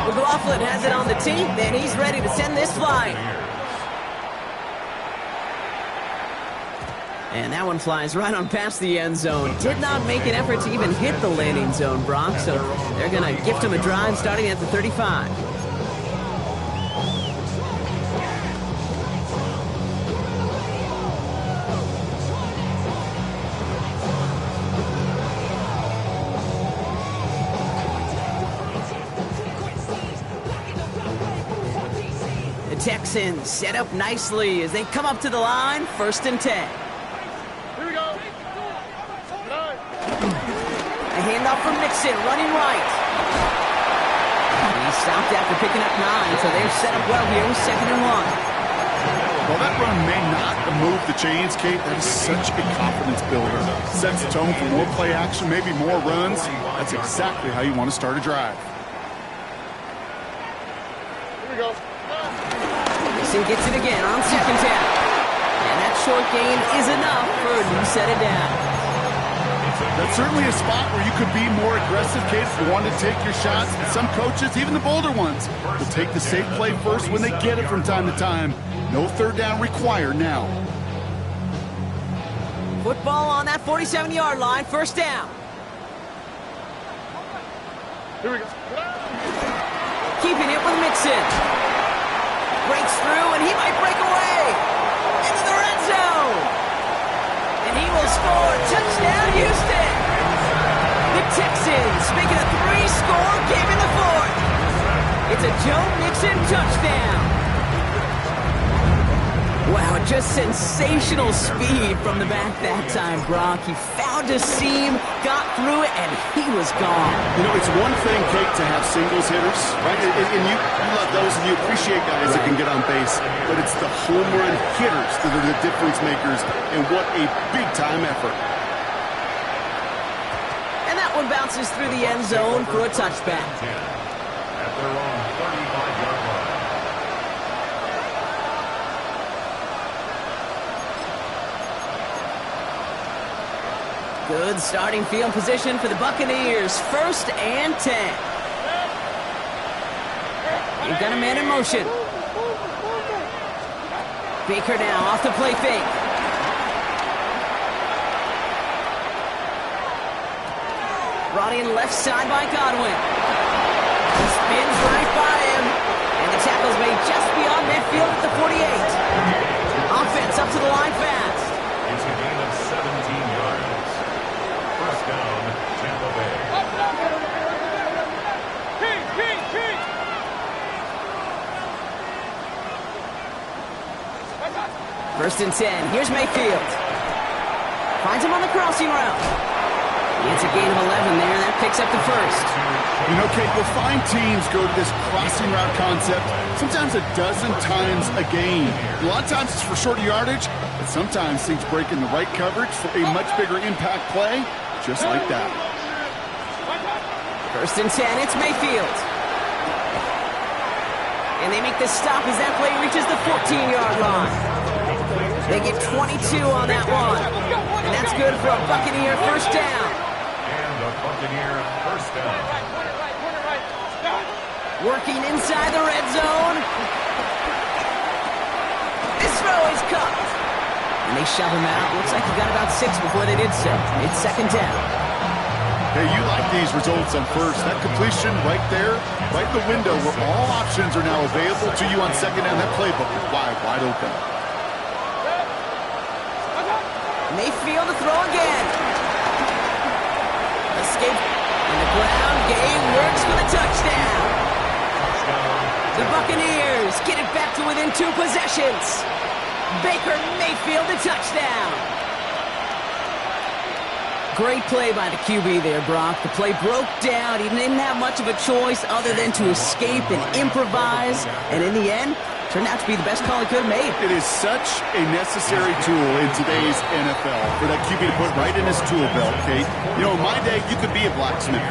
McLaughlin has it on the tee, and he's ready to send this flying. And that one flies right on past the end zone. Did not make an effort to even hit the landing zone, Brock, so they're going to gift him a drive starting at the 35. The Texans set up nicely as they come up to the line, 1st and 10. A handoff from Mixon, running right. He stopped after picking up 9, so they're set up well here with 2nd and 1. Well, that run may not move the chains, Kate. That is such a confidence builder. Sets the tone for more play action, maybe more runs. That's exactly how you want to start a drive. Here we go. Mixon gets it again on 2nd down. And that short gain is enough for a new set of down. That's certainly a spot where you could be more aggressive, Kate, if you want to take your shots. But some coaches, even the bolder ones, will take the safe play first when they get it from time to time. No 3rd down required now. Football on that 47-yard line, 1st down. Here we go. Keeping it with Mixon. Breaks through, and he might break away. Into the red zone. And he will score. Touchdown, Houston. The Texans making a 3-score game in the 4th. It's a Joe Mixon touchdown. Wow, just sensational speed from the back that time, Brock. He found a seam, got through it, and he was gone. You know, it's one thing, Kate, to have singles hitters, right? And you love those, and you appreciate guys that can get on base. But it's the home run hitters that are the difference makers, and what a big-time effort. And that one bounces through the end zone for a touchback. At their own 35-yard line. Good starting field position for the Buccaneers. 1st and 10. They've got a man in motion. Baker now off the play fake. Brought in left side by Godwin. He spins right by him. And the tackle's made just beyond midfield at the 48. Offense up to the line fast. It's a gain of 17 yards. 1st down, Tampa Bay. First and 10. Here's Mayfield. Finds him on the crossing route. It's a gain of 11 there. That picks up the 1st. You know, Kate, you'll find teams go to this crossing route concept sometimes a dozen times a game. A lot of times it's for shorter yardage, but sometimes things break in the right coverage for a much bigger impact play, just like that. First and 10. It's Mayfield. And they make the stop as that play reaches the 14-yard line. They get 22 on that one. And that's good for a Buccaneer 1st down. And a Buccaneer 1st down. Working inside the red zone. This throw is cut. And they shove him out. Looks like he got about 6 before they did so. It's second down. Hey, you like these results on first. That completion right there, right in the window where all options are now available to you on second down. That playbook is wide open. Mayfield to throw again. Escape on the ground. Game works for the touchdown. The Buccaneers get it back to within 2 possessions. Baker Mayfield a touchdown. Great play by the QB there, Brock. The play broke down. He didn't have much of a choice other than to escape and improvise. And in the end, turned out to be the best call he could have made. It is such a necessary tool in today's NFL for that QB to put right in his tool belt, Kate. You know, in my day, you could be a blacksmith,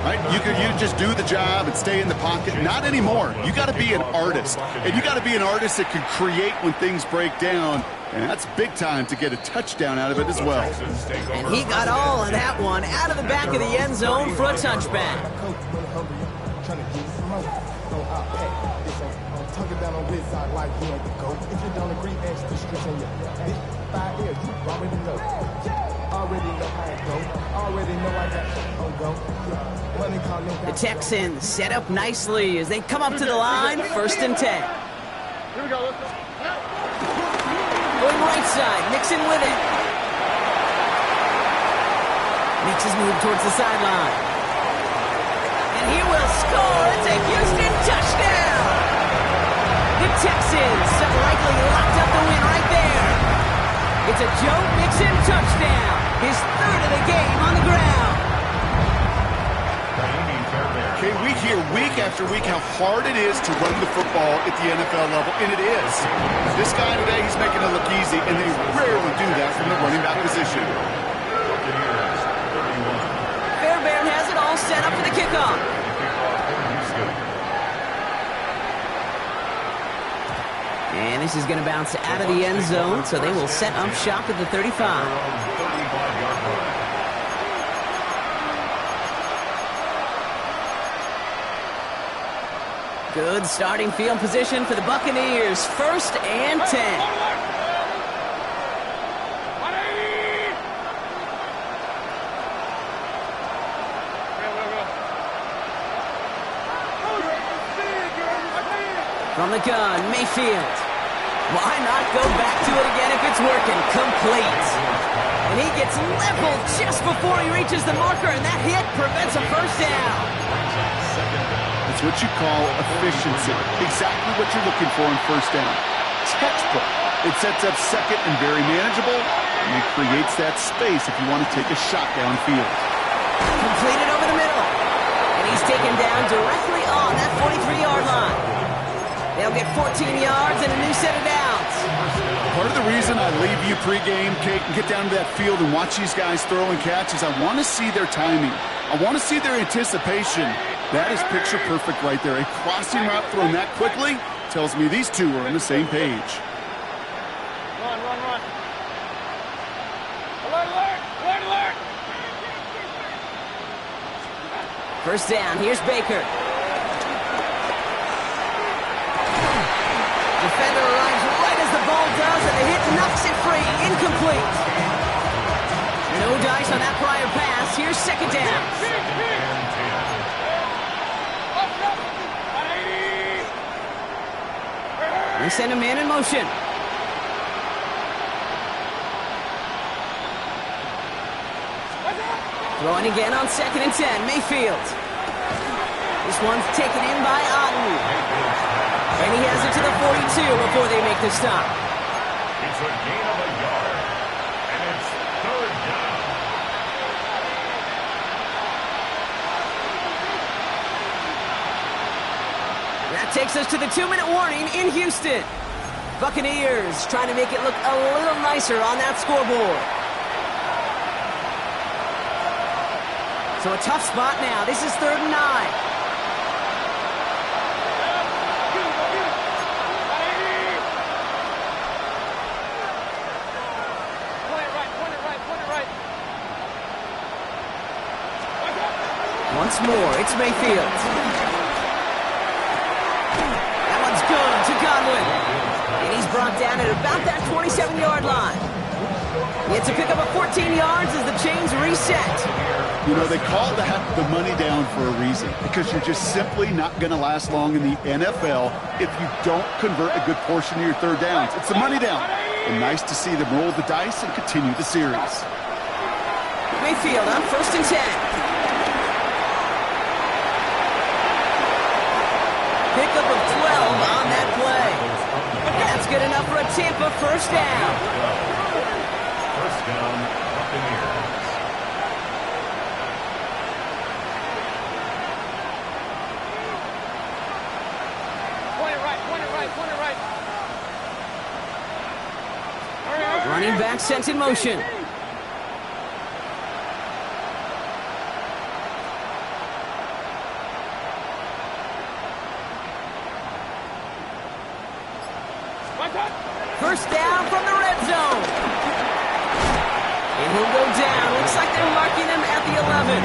right? You could just do the job and stay in the pocket. Not anymore. You got to be an artist. And you got to be an artist that can create when things break down. And that's big time to get a touchdown out of it as well. And he got all of that one out of the back of the end zone for a touchback. The Texans set up nicely as they come up to the line, 1st and 10. Here we go. Let's go. Going right side, Mixon with it. Makes his move towards the sideline. And he will score. It's a Houston touchdown. The Texans have likely locked up the win right there. It's a Joe Mixon touchdown. His 3rd of the game on the ground. Okay, we hear week after week how hard it is to run the football at the NFL level, and it is. This guy today, he's making it look easy, and they rarely do that from the running back position. Fairbairn has it all set up for the kickoff. And this is going to bounce out of the end zone, so they will set up shop at the 35. Good starting field position for the Buccaneers. 1st and 10. From the gun, Mayfield. Why not go back to it again if it's working? Complete. And he gets leveled just before he reaches the marker, and that hit prevents a 1st down. It's what you call efficiency. Exactly what you're looking for in 1st down. Textbook. It sets up second and very manageable, and it creates that space if you want to take a shot downfield. Completed over the middle. And he's taken down directly on that 43-yard line. They'll get 14 yards and a new set of downs. Part of the reason I leave you pregame, Kate, and get down to that field and watch these guys throw and catch is I want to see their timing. I want to see their anticipation. That is picture perfect right there. A crossing route thrown that quickly tells me these two are on the same page. Run. Alert. 1st down. Here's Baker. Defender arrives right as the ball does, and the hit knocks it free. Incomplete. No dice on that prior pass. Here's 2nd down. They send a man in motion. Throwing again on 2nd and 10. Mayfield. This one's taken in by Otten. And he has it to the 42 before they make the stop. It's a gain of a yard. And it's 3rd down. That takes us to the 2-minute warning in Houston. Buccaneers trying to make it look a little nicer on that scoreboard. So a tough spot now. This is 3rd and 9. Once more, it's Mayfield. That one's good to Godwin. And he's brought down at about that 27-yard line. It's a pickup of 14 yards as the chains reset. You know, they call that the money down for a reason, because you're just simply not going to last long in the NFL if you don't convert a good portion of your third downs. It's the money down. And nice to see them roll the dice and continue the series. Mayfield on 1st and 10. Pickup of 12 on that play. That's good enough for a Tampa first down. First down, Buccaneers. Running back sent in motion. First down from the red zone. And he'll go down. Looks like they're marking him at the 11.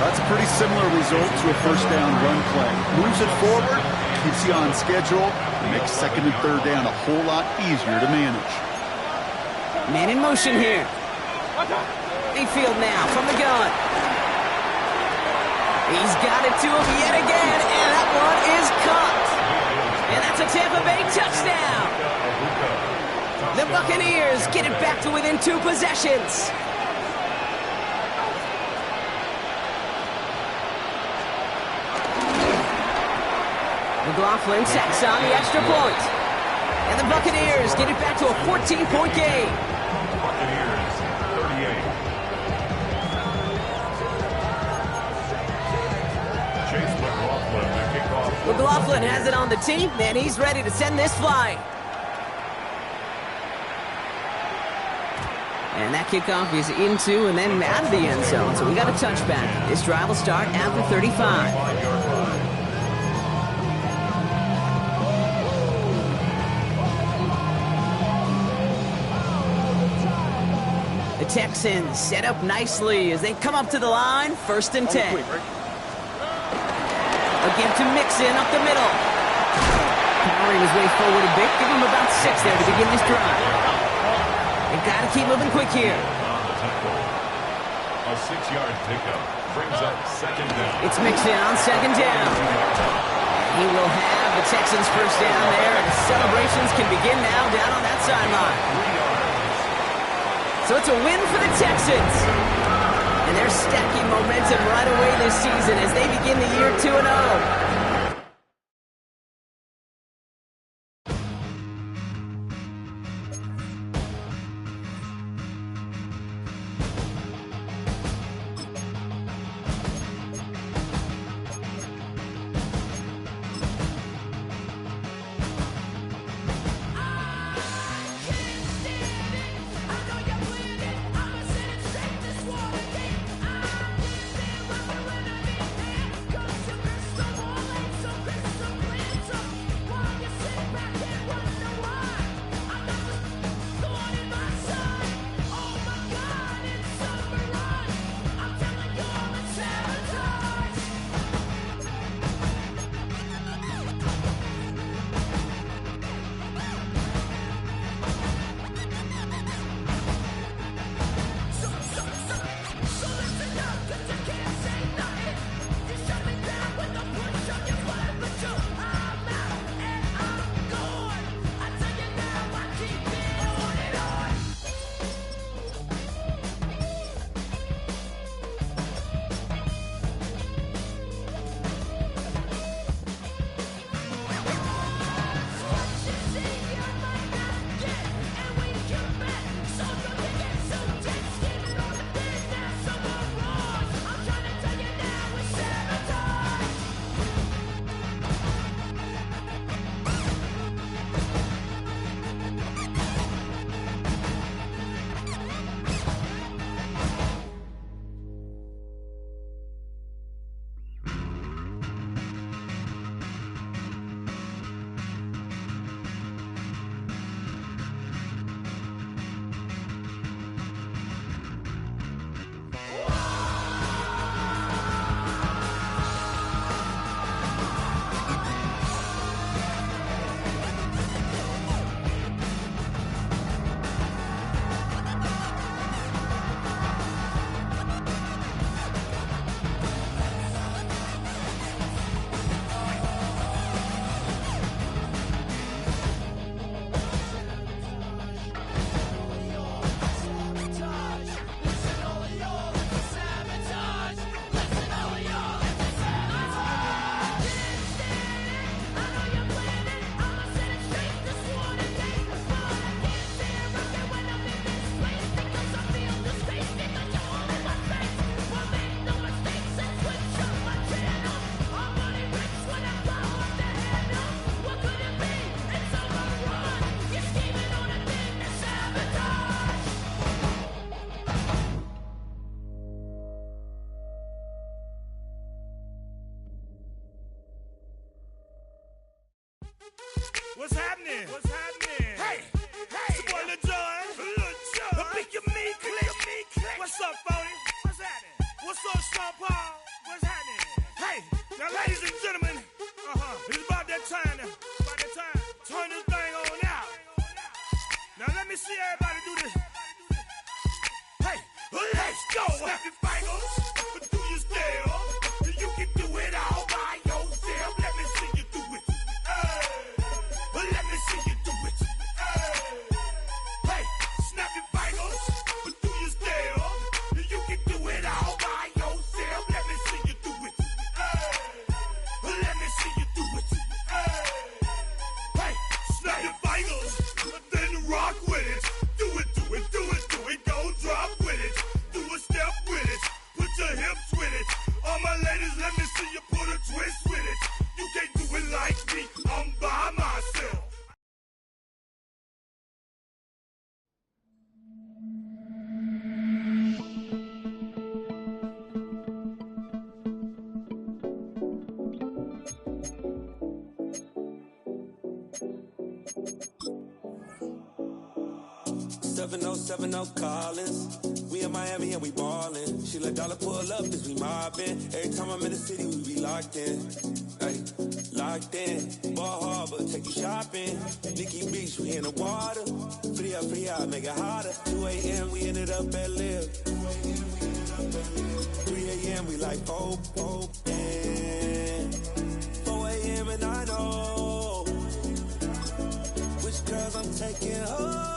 That's a pretty similar result to a first down run play. Moves it forward, keeps you on schedule, and makes second and third down a whole lot easier to manage. Man in motion here. Mayfield now from the gun. He's got it to him yet again, and that one is caught. And that's a Tampa Bay touchdown. The Buccaneers get it back to within 2 possessions. McLaughlin tacks on the extra point. And the Buccaneers get it back to a 14-point game. Buccaneers, 38. Chase McLaughlin, the kickoff. McLaughlin has it on the team, and he's ready to send this flying. And that kickoff is into and then out of the end zone, so we got a touchback. This drive will start at the 35. The Texans set up nicely as they come up to the line, 1st and 10. Again to Mixon up the middle. Powering his way forward a bit. Give him about 6 there to begin this drive. They've got to keep moving quick here. A 6-yard pickup brings up second down. It's Mixon on second down. He will have the Texans first down there, and the celebrations can begin now down on that sideline. So it's a win for the Texans. And they're stacking momentum right away this season as they begin the year 2-0. happening? What's happening? Hey, it's your boy Lil Jon. The Pick Your Me Click. What's up, Phony? What's happening? What's up, Sean Paul? What's happening? Hey, now ladies and gentlemen, it's about that time now. About that time. Turn this thing on out. Now let me see everybody do this. Hey, let's go. Snap your fingers, but do you still? You can do it all by yourself. Let me see you do it. Let me see you do it. Hey, snap your fingers, but do you still? You can do it all by yourself. Let me see you do it. Let me see you do it. Hey, snap your fingers, but then rock with it. Do it, do it, do it, do it. Go drop with it. Do a step with it. Put your hips with it. All my ladies, let me see you put a twist with it. You can't do it like me. I'm by myself. Seven Collins. We in Miami and we ballin'. She let dollar pull up cause we mobbin'. Every time I'm in the city, we be locked in. Ay, locked in. Ball Harbor, take you shopping. Nikki Beach, we in the water. Free out, make it hotter. 2 a.m. we ended up at Live. 3 a.m. we like Pope, and 4 a.m. and I know which girls I'm taking home.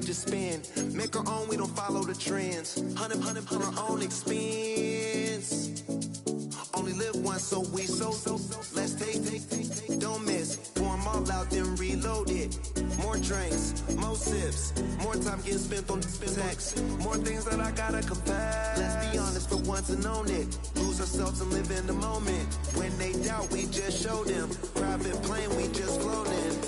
Just spin, make our own, we don't follow the trends. 100 on our own expense. Only live once, so we let's take, don't miss. Pour 'em all out, then reload it. More drinks, more sips, more time getting spent on text. More things that I gotta confess. Let's be honest for once and own it. Lose ourselves and live in the moment. When they doubt, we just show them. Private plane, we just float in.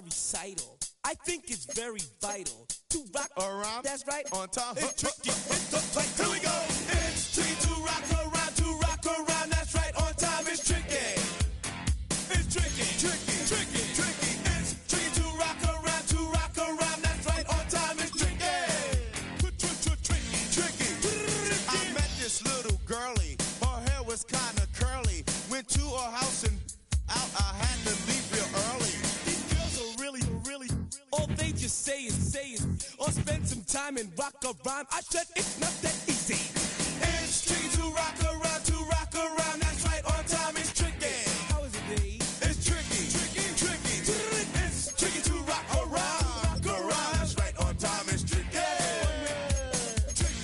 Recital. I think it's very vital to rock around. That's right. On time. It's tricky. It's the place. Here we go. It's tricky to rock around. To rock around. That's right. On time. It's tricky. It's tricky. Tricky. Tricky. Tricky. It's tricky to rock around. To rock around. That's right. On time. It's tricky. Tricky. I met this little girlie. Her hair was kind of curly. Went to her house and out. I had to leave real early. All they just say is, or spend some time and rock a rhyme. I said it's not that easy. It's tricky to rock around, that's right, on time, it's tricky. How is it, Dave? It's tricky. It's tricky to rock around, that's right, on time, it's tricky. Tricky.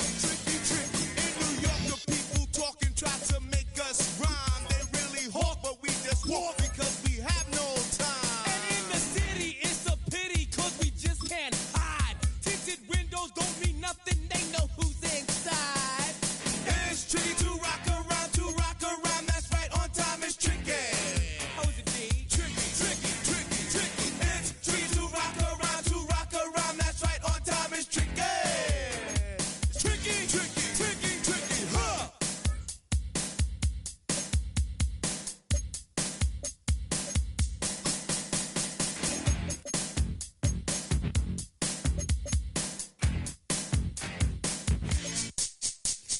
In New York, the people talking try to make us rhyme. They really hawk, but we just walk because we have no time. And in the city, it's a pity, cause we just can't hide. Tinted windows don't mean nothing, they know who's inside.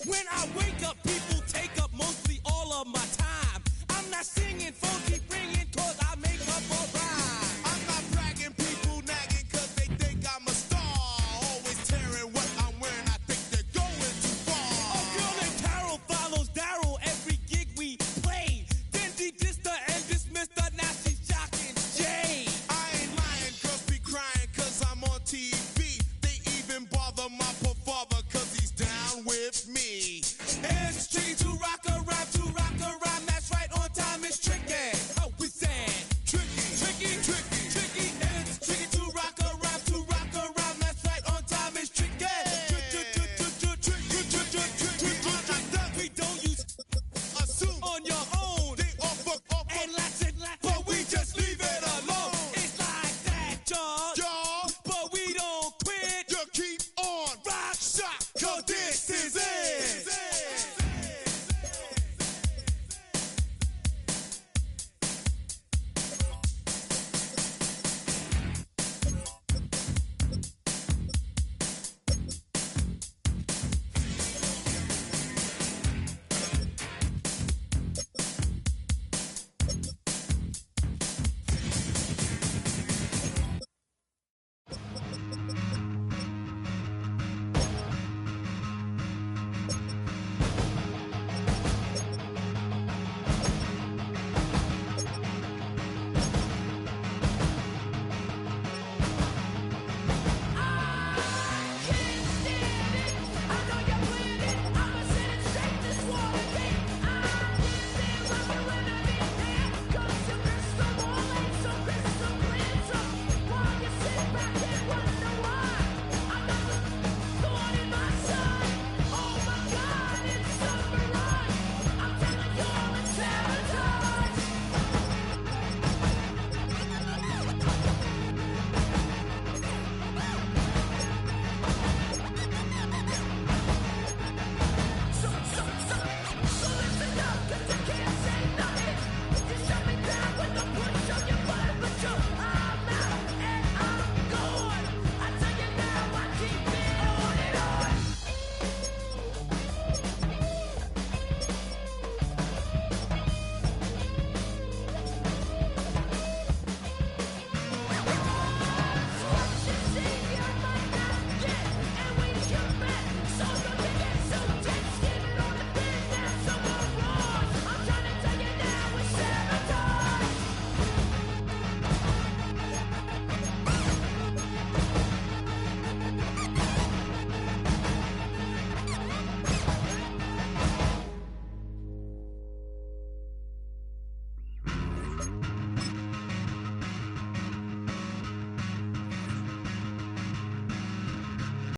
When I wake up, people take up mostly all of my time. I'm not singing, phone keep ringing, cause I make up a rhyme. I'm not bragging, people nagging, cause they think I'm a star. Always tearing what I'm wearing, I think they're going too far. A girl named Carol follows Daryl every gig we play. Then she dissed her and dismissed her, now she's jocking Jay. I ain't lying, girls be crying, cause I'm on TV. They even bother my poor father, cause